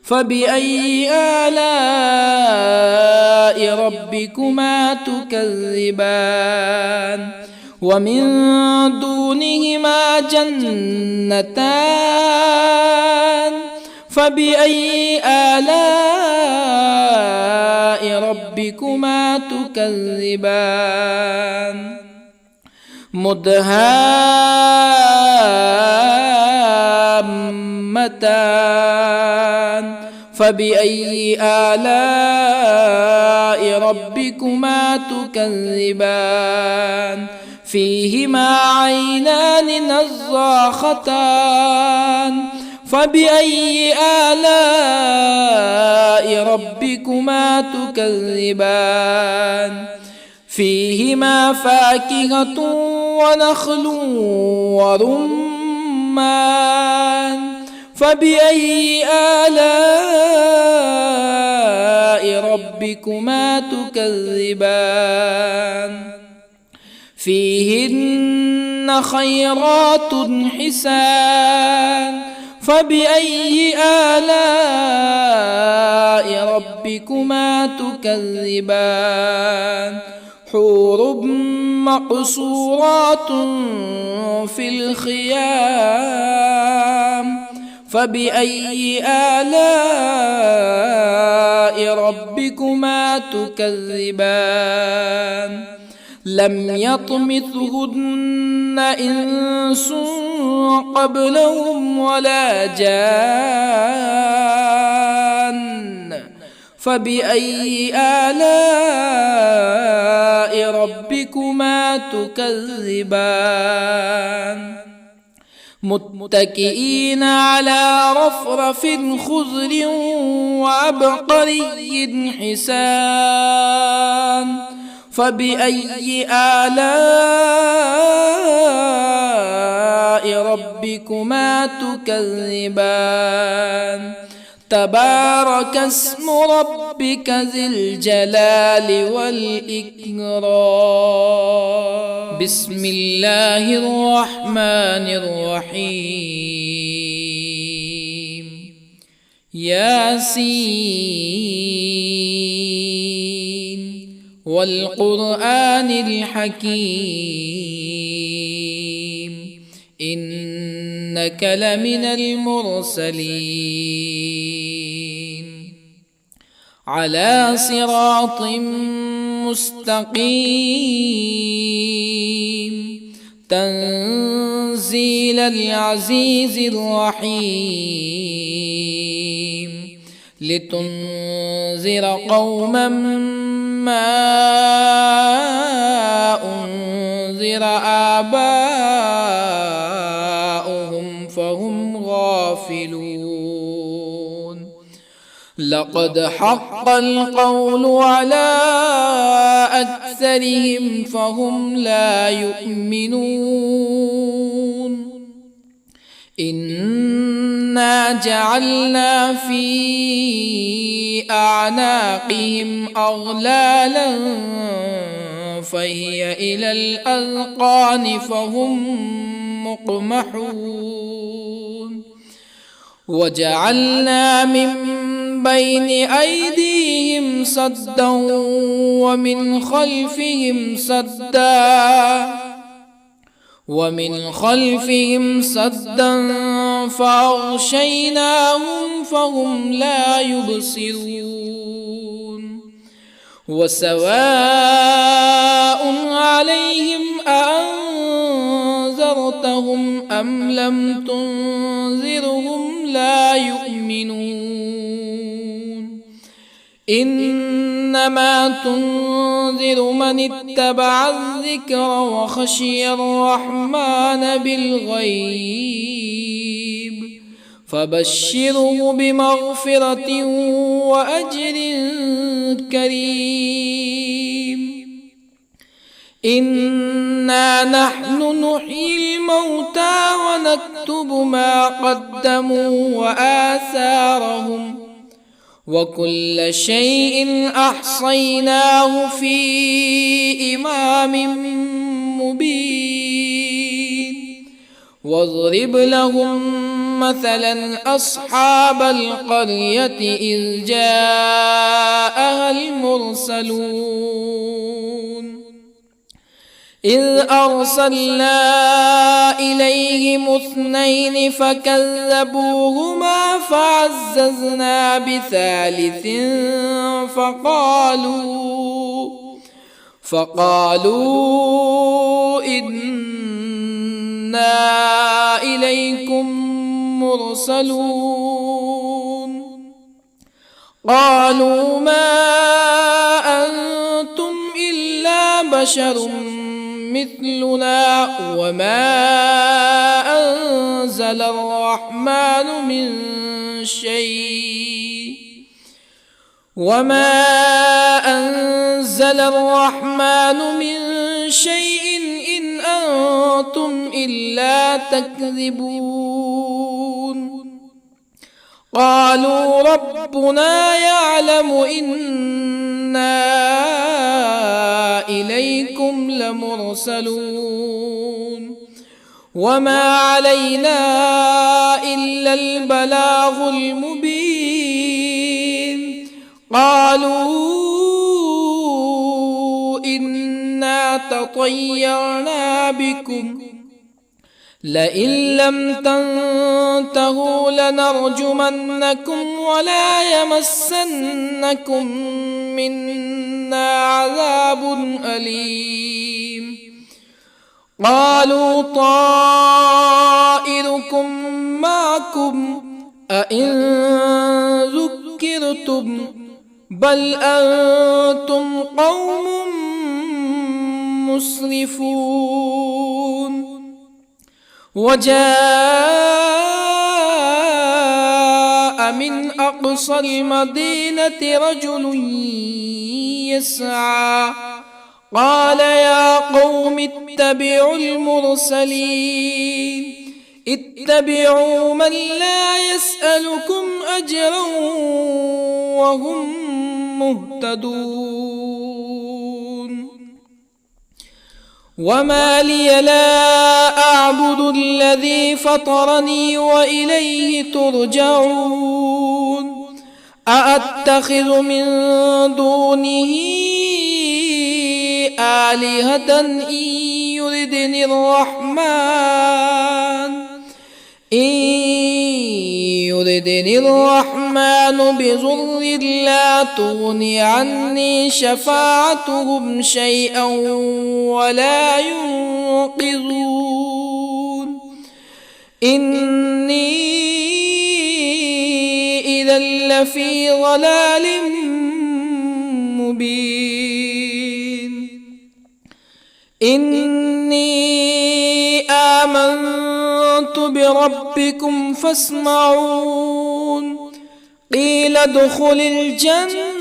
فبأي آلاء ربكما تكذبان ومن دونهما جنتان فبأي آلاء ربكما تكذبان مدهامتان فبأي آلاء ربكما تكذبان فيهما عينان نضاختان فبأي آلاء ربكما تكذبان فيهما فاكهة ونخل ورمان فبأي آلاء ربكما تكذبان فيهن خيرات حسان فبأي آلاء ربكما تكذبان حور مقصورات في الخيام فبأي آلاء ربكما تكذبان لم يطمثهن إنس قبلهم ولا جان فبأي آلاء ربكما تكذبان متكئين على رفرف خضر وعبقري حسان فبأي آلاء ربكما تكذبان تبارك اسم ربك ذي الجلال والإكرام بسم الله الرحمن الرحيم ياسين والقرآن الحكيم إنك لمن المرسلين على صراط مستقيم تنزيل العزيز الرحيم لتنذر قوما ما أنذر آباؤهم فهم غافلون لقد حق القول على أكثرهم فهم لا يؤمنون إنا جعلنا في أعناقهم أغلالا فهي إلى الأذقان فهم مقمحون وجعلنا من بين أيديهم سدا ومن خلفهم سدا فأغشيناهم فهم لا يبصرون وسواء عليهم أأنذرتهم أم لم تنذرهم لا يؤمنون إنما تنذر من اتبع الذكر وخشي الرحمن بالغيب فبشره بمغفرة وأجر كريم إنا نحن نحيي الموتى ونكتب ما قدموا وآثارهم وكل شيء أحصيناه في إمام مبين واضرب لهم مثلا أصحاب القرية إذ جاءها المرسلون إذ أرسلنا إليهم اثنين فكذبوهما فعززنا بثالث فقالوا إنا إليكم مرسلون قالوا ما أنتم إلا بشر مثلنا وما أنزل الرحمن من شيء إن أنتم إلا تكذبون قالوا ربنا يعلم إنا إليكم لمرسلون وما علينا إلا البلاغ المبين قالوا إنا تطيرنا بكم لئن لم تنتهوا لنرجمنكم ولا يمسنكم منا عذاب أليم قالوا طائركم معكم أئن ذكرتم بل أنتم قوم مسرفون وجاء من أقصى المدينة رجل يسعى قال يا قوم اتبعوا المرسلين اتبعوا من لا يسألكم أجرا وهم مهتدون وما لي لا أعبد الذي فطرني وإليه ترجعون أأتخذ من دونه آلهة إن يردني الرحمن بضر لا تغني عني شفاعتهم شيئا ولا ينقذون إني إذا لفي ضلال مبين إني آمنت بربكم فاسمعون قيل ادخل الجنة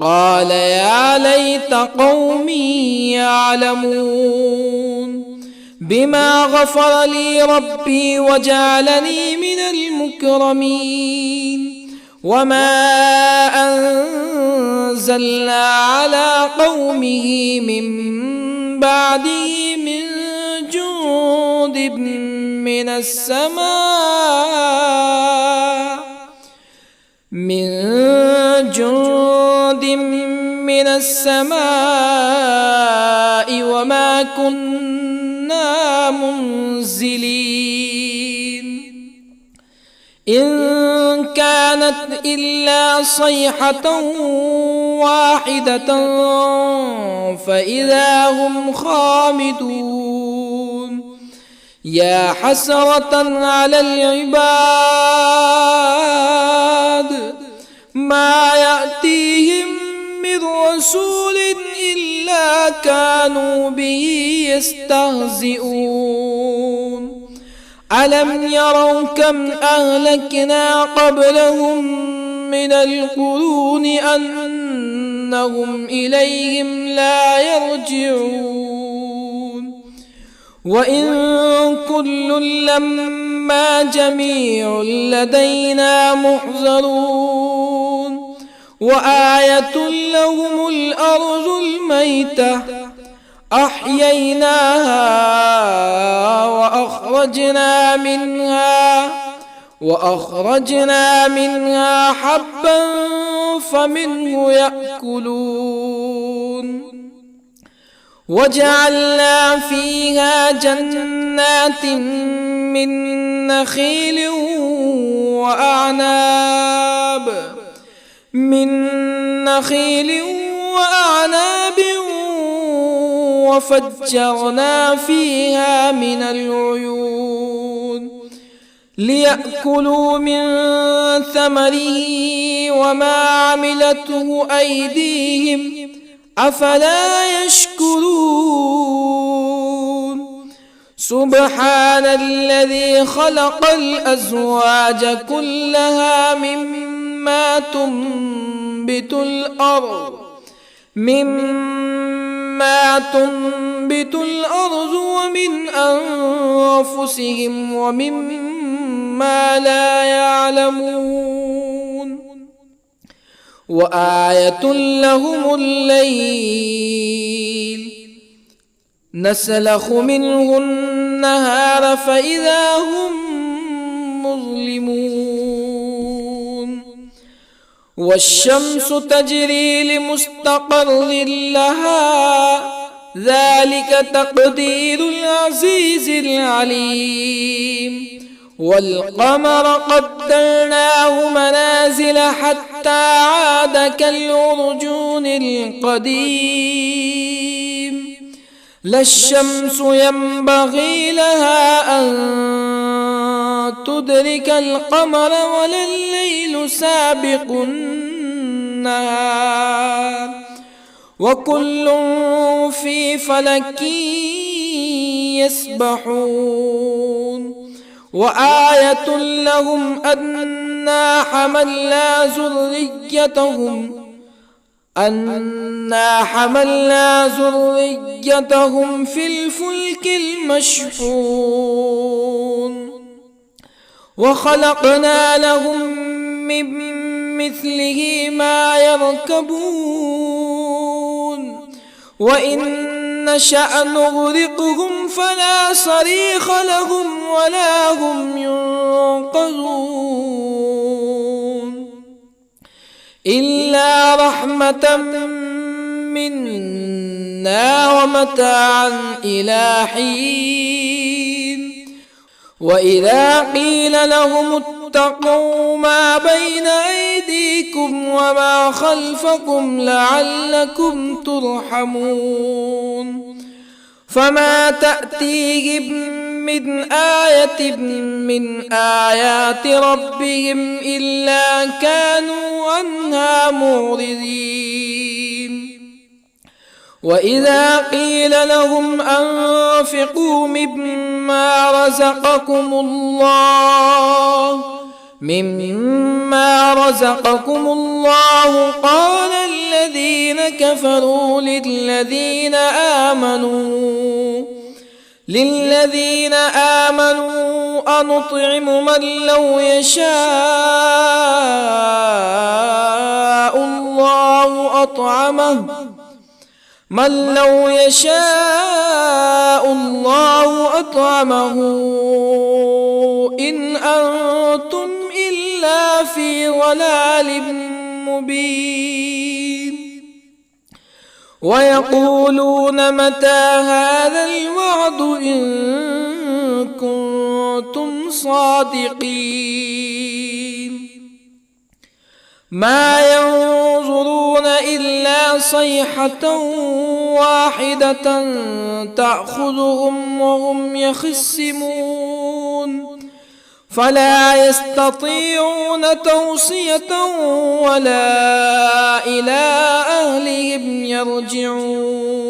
قال يا ليت قومي يعلمون بما غفر لي ربي وجعلني من المكرمين وما أنزلنا على قومه من بعده من جند من السماء وما كنا منزلين إن كانت إلا صيحة واحدة فإذا هم خامدون يا حسرة على العباد ما يأتيهم من رسول إلا كانوا به يستهزئون ألم يروا كم أهلكنا قبلهم من القرون أنهم إليهم لا يرجعون وإن كل لما جميع لدينا محضرون وآية لهم الأرض الميتة أحييناها وأخرجنا منها حبا فمنه يأكلون وجعلنا فيها جنات من نخيل وأعناب وفجرنا فيها من العيون ليأكلوا من ثمره وما عملته أيديهم أفلا يشكرون سبحان الذي خلق الأزواج كلها مما تنبت الأرض ومن أنفسهم ومما لا يعلمون وآية لهم الليل نسلخ منه النهار فإذا هم مظلمون والشمس تجري لمستقر لها ذلك تقدير العزيز العليم والقمر قدرناه منازل حتى عاد كالعرجون القديم لا الشمس ينبغي لها أن تدرك القمر ولا الليل سابق النهار وكل في فلك يسبحون وآية لهم أنا حملنا ذريتهم في الفلك المشحون وخلقنا لهم من مثله ما يركبون وإن نشأ نغرقهم فلا صريخ لهم ولا هم ينقذون إلا رحمة منا ومتاعا إلى حين وإذا قيل لهم اتقوا ما بين أيديكم وما خلفكم لعلكم ترحمون فما تأتيهم من آية من آيات ربهم إلا كانوا عنها معرضين وإذا قيل لهم أنفقوا مما رزقكم الله قال الذين كفروا للذين آمنوا أنطعم من لو يشاء الله أطعمه إن أنتم إلا في ضلال مبين ويقولون متى هذا الوعد إن كنتم صادقين ما ينظرون إلا صيحة واحدة تأخذهم وهم يخصمون فلا يستطيعون توصية ولا إلى أهلهم يرجعون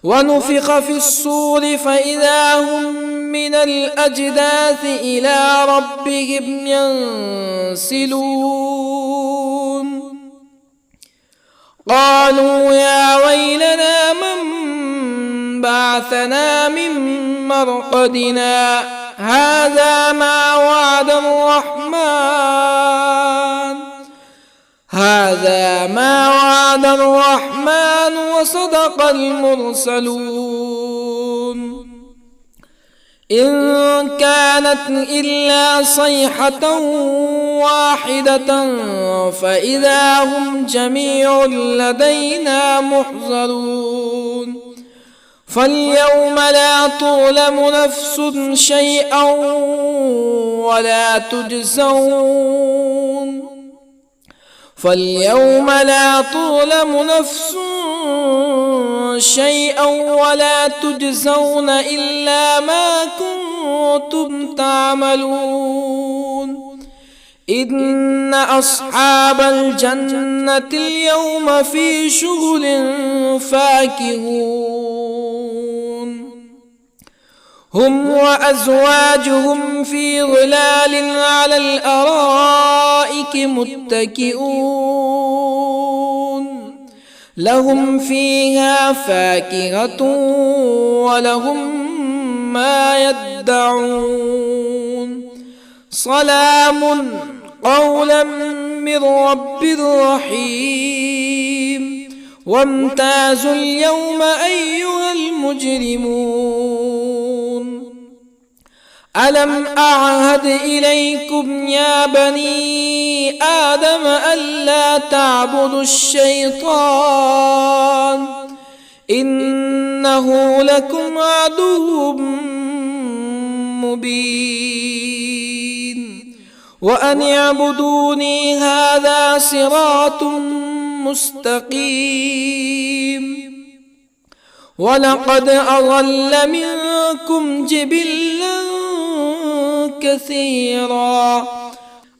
ونفخ في الصور فإذا هم من الأجداث إلى ربهم ينسلون قالوا يا ويلنا من بعثنا من مرقدنا هذا ما وعد الرحمن وصدق المرسلون إن كانت إلا صيحة واحدة فإذا هم جميع لدينا محضرون فاليوم لا تظلم نفس شيئا ولا تجزون إلا ما كنتم تعملون إن أصحاب الجنة اليوم في شغل فاكهون هم وأزواجهم في ظلال على الأرائك متكئون لهم فيها فاكهة ولهم ما يدعون سلام قولا من رب رحيم وامتازوا اليوم أيها المجرمون ألم أعهد إليكم يا بني آدم ألا تعبدوا الشيطان إنه لكم عدو مبين وأن اعبدوني هذا صراط مستقيم ولقد أضل منكم جبلا كثيرا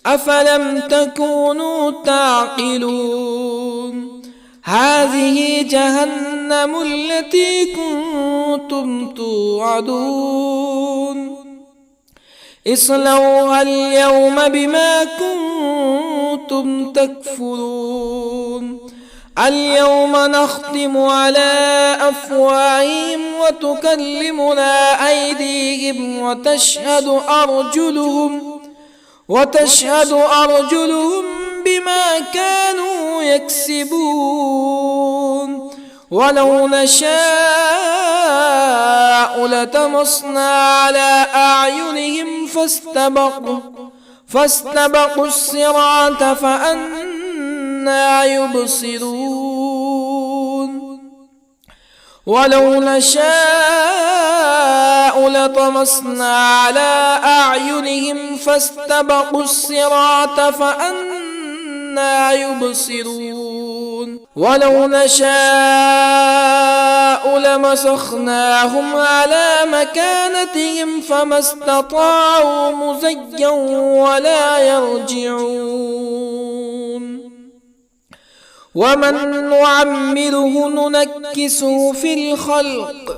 أفلم تكونوا تعقلون هذه جهنم التي كنتم توعدون اصلوها اليوم بما كنتم تكفرون اليوم نختم على أفواههم وتكلمنا أيديهم وتشهد أرجلهم بما كانوا يكسبون ولو نشاء لطمسنا على أعينهم فاستبقوا الصراط فأنى يبصرون ولو نشاء لطمسنا على أعينهم فاستبقوا الصراط فأنى يبصرون ولو نشاء لمسخناهم على مكانتهم فما استطاعوا مزيا ولا يرجعون ومن نعمره ننكسه في الخلق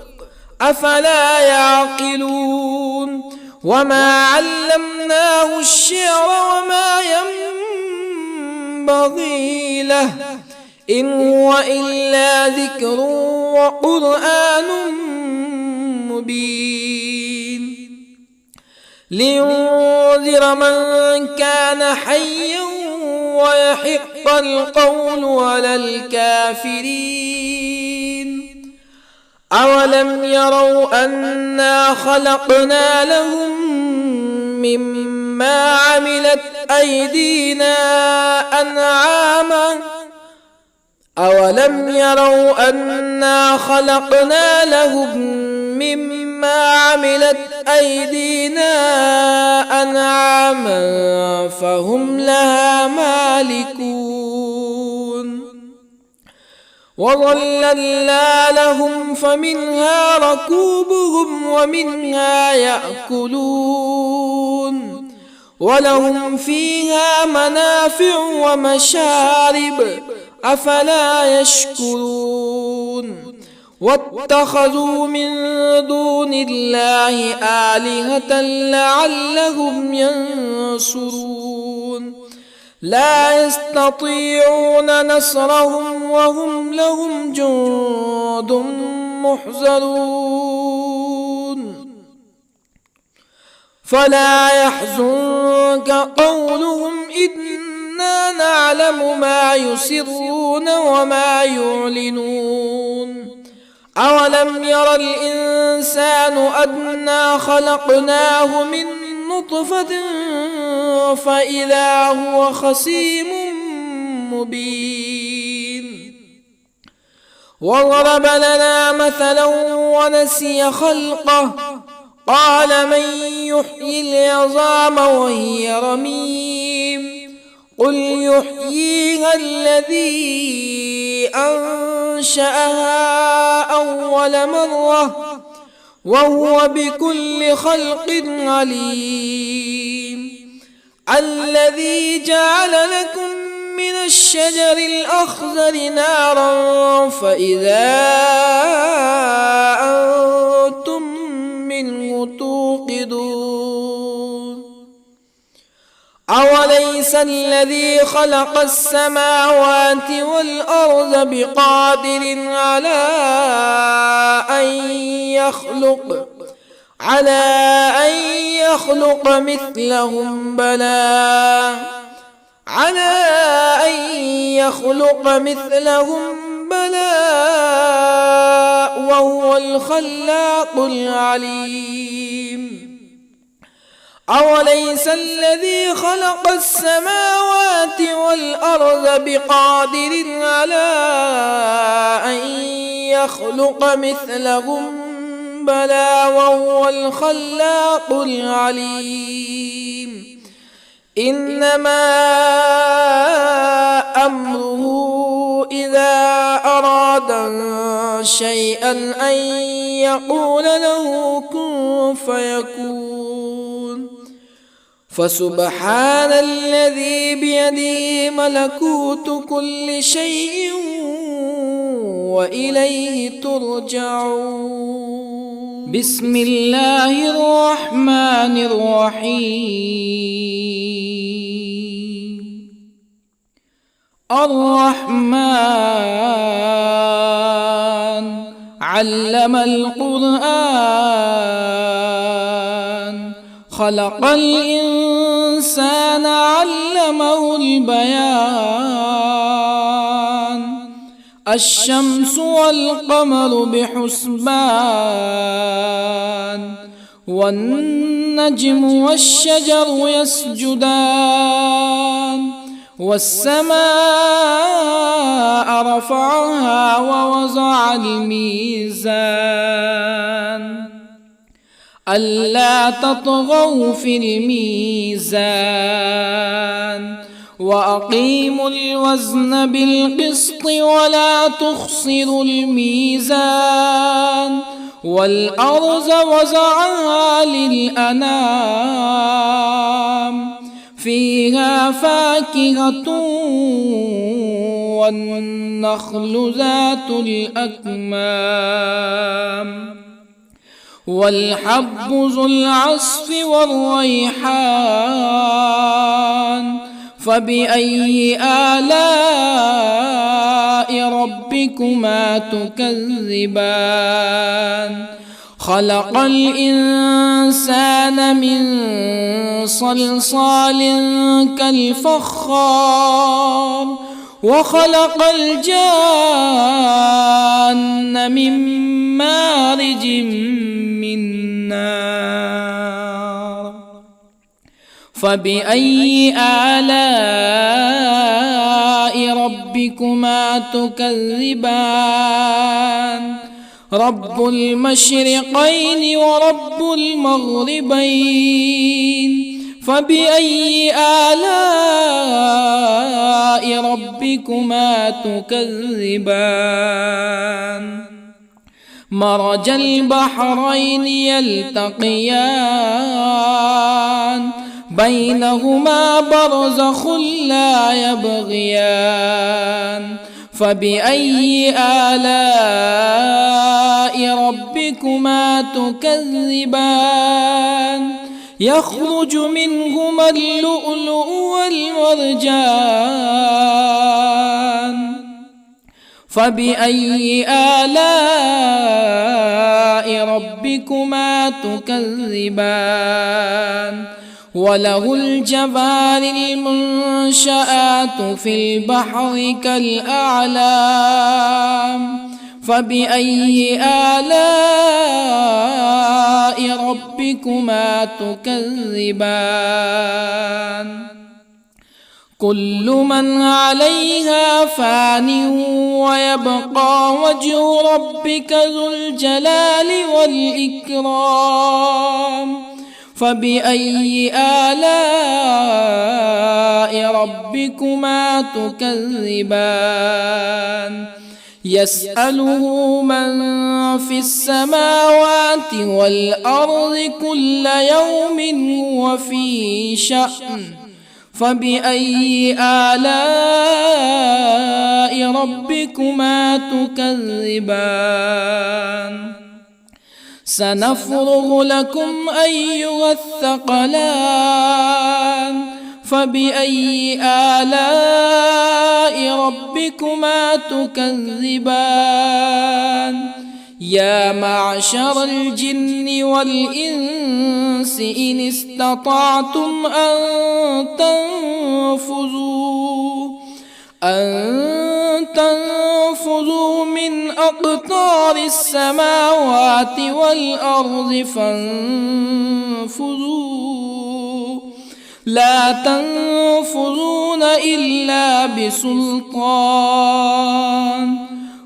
أفلا يعقلون وما علمناه الشعر وما ينبغي له إن هو إلا ذكر وقرآن مبين لينذر من كان حيا ويحق القول على الكافرين أولم يروا أنا خلقنا لهم مما عملت أيدينا أنعاما أولم يروا أنا خلقنا لهم مما عملت أيدينا أنعاما فهم لها مالكون وظللنا لهم فمنها ركوبهم ومنها يأكلون ولهم فيها منافع ومشارب أفلا يشكرون واتخذوا من دون الله آلهة لعلهم ينصرون لا يستطيعون نصرهم وهم لهم جند محضرون فلا يحزنك قولهم إنا نعلم ما يسرون وما يعلنون أولم ير الإنسان أنا خلقناه من نطفة فإذا هو خصيم مبين وضرب لنا مثلا ونسي خلقه قال من يحيي العظام وهي رميم قل يحييها الذي أنشأها أول مرة وهو بكل خلق عليم الذي جعل لكم من الشجر الأخضر نارا فإذا أنتم منه توقدون أوليس الذي خلق السماوات والأرض بقادر على أن يخلق مثلهم بلى وهو الخلاق العليم أوليس الذي خلق السماوات والأرض بقادر على أن يخلق مثلهم بلى وهو الخلاق العليم إنما أمره إذا أراد شيئا أن يقول له كن فيكون فسبحان الذي بيده ملكوت كل شيء وإليه ترجعون. بسم الله الرحمن الرحيم. الرحمن علم القرآن خلق الإنسان علمه البيان الشمس والقمر بحسبان والنجم والشجر يسجدان والسماء رفعها ووضع الميزان ألا تطغوا في الميزان وأقيموا الوزن بالقسط ولا تخسروا الميزان والأرض وضعها للأنام فيها فاكهة والنخل ذات الأكمام والحب ذو العصف والريحان فبأي آلاء ربكما تكذبان خلق الإنسان من صلصال كالفخار وخلق الجان من مارج من نار فبأي آلاء ربكما تكذبان رب المشرقين ورب المغربين فبأي آلاء ربكما تكذبان مرج البحرين يلتقيان بينهما برزخ لا يبغيان فبأي آلاء ربكما تكذبان يخرج منهما اللؤلؤ والمرجان فبأي آلاء ربكما تكذبان وله الجوار المنشآت في البحر كالأعلام فبأي آلاء ربكما تكذبان كل من عليها فان ويبقى وجه ربك ذو الجلال والإكرام فبأي آلاء ربكما تكذبان يسأله من في السماوات والأرض كل يوم هو في شأن فبأي آلاء ربكما تكذبان سنفرغ لكم أيها الثقلان فبأي آلاء ربكما تكذبان يا معشر الجن والإنس إن استطعتم أن تنفذوا من أقطار السماوات والأرض فانفذوا لا تنفذون إلا بسلطان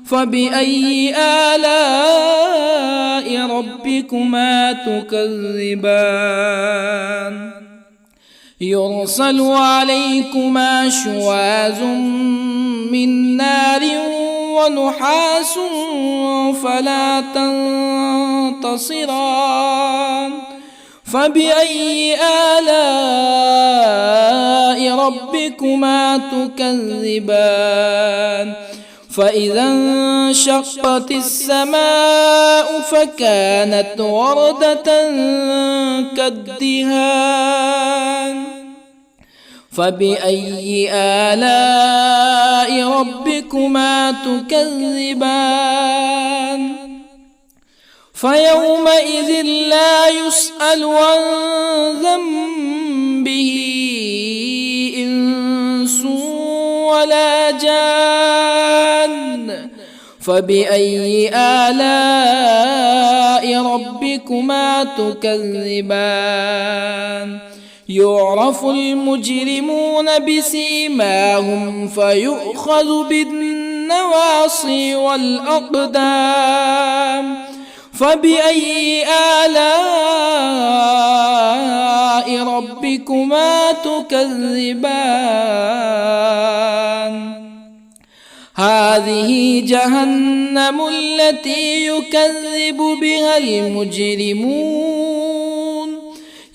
فبأي آلاء ربكما تكذبان يرسل عليكما شواظ من نار ونحاس فلا تنتصران فبأي آلاء ربكما تكذبان فإذا انشقت السماء فكانت وردة كالدهان فبأي آلاء ربكما تكذبان فيومئذ لا يسأل عن ذنبه إنس ولا جان فبأي آلاء ربكما تكذبان يعرف المجرمون بسيماهم فيؤخذ بالنواصي والأقدام فبأي آلاء ربكما تكذبان هذه جهنم التي يكذب بها المجرمون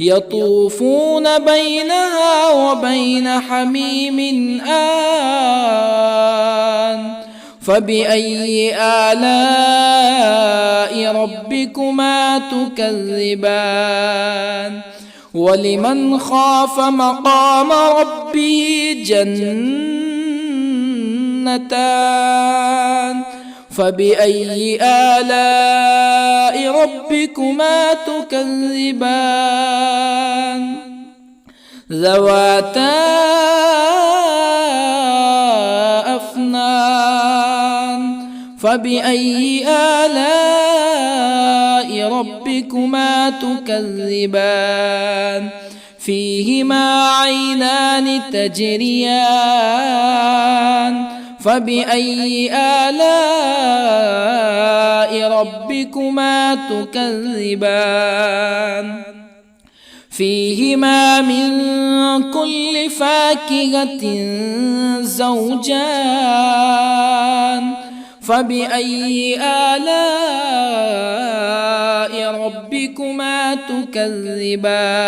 يطوفون بينها وبين حميم آن فبأي آلاء ربكما تكذبان ولمن خاف مقام ربه جنتان فبأي آلاء ربكما تكذبان ذواتا أفنان فبأي آلاء ربكما تكذبان فيهما عينان تجريان فبأي آلاء ربكما تكذبان فيهما من كل فاكهة زوجان فبأي آلاء ربكما تكذبان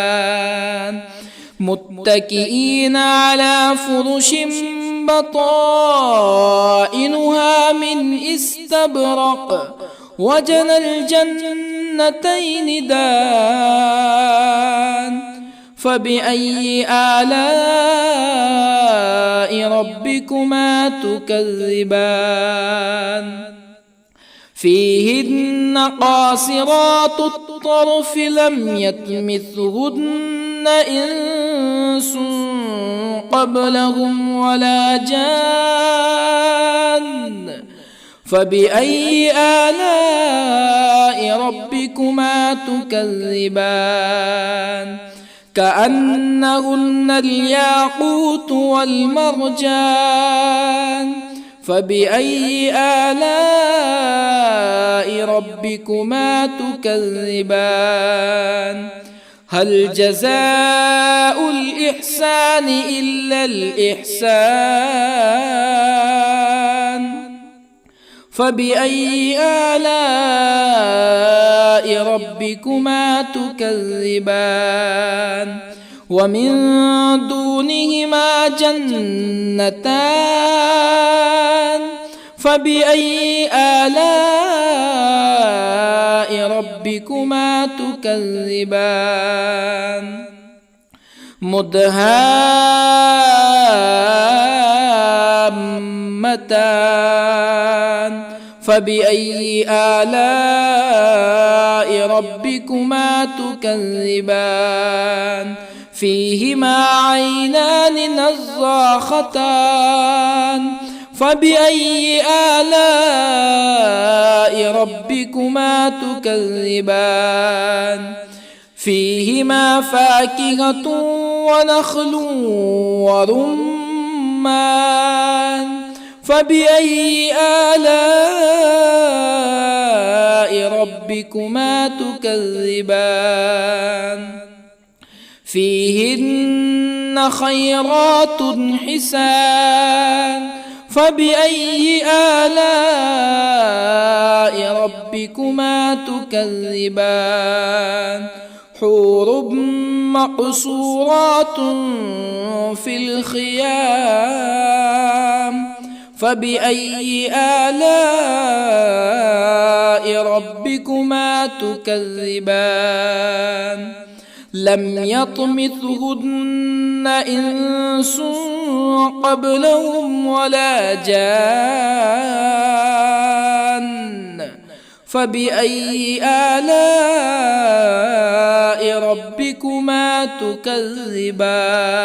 متكئين على فرش بطائنها من استبرق وجنى الجنتين دان فبأي آلاء ربكما تكذبان فيهن قاصرات الطرف لم يطمثهن إنس قبلهم ولا جان فبأي آلاء ربكما تكذبان كأنهن الياقوت والمرجان فبأي آلاء ربكما تكذبان هل جزاء الإحسان إلا الإحسان فبأي آلاء ربكما تكذبان ومن دونهما جنتان فبأي آلاء ربكما تكذبان مدهامتان فبأي آلاء ربكما تكذبان فيهما عينان نضاختان فبأي آلاء ربكما تكذبان فيهما فاكهة ونخل ورمان فبأي آلاء ربكما تكذبان فيهن خيرات حسان فبأي آلاء ربكما تكذبان حور مقصورات في الخيام فبأي آلاء ربكما تكذبان لم يطمثهن إنس قبلهم ولا جان فبأي آلاء ربكما تكذبان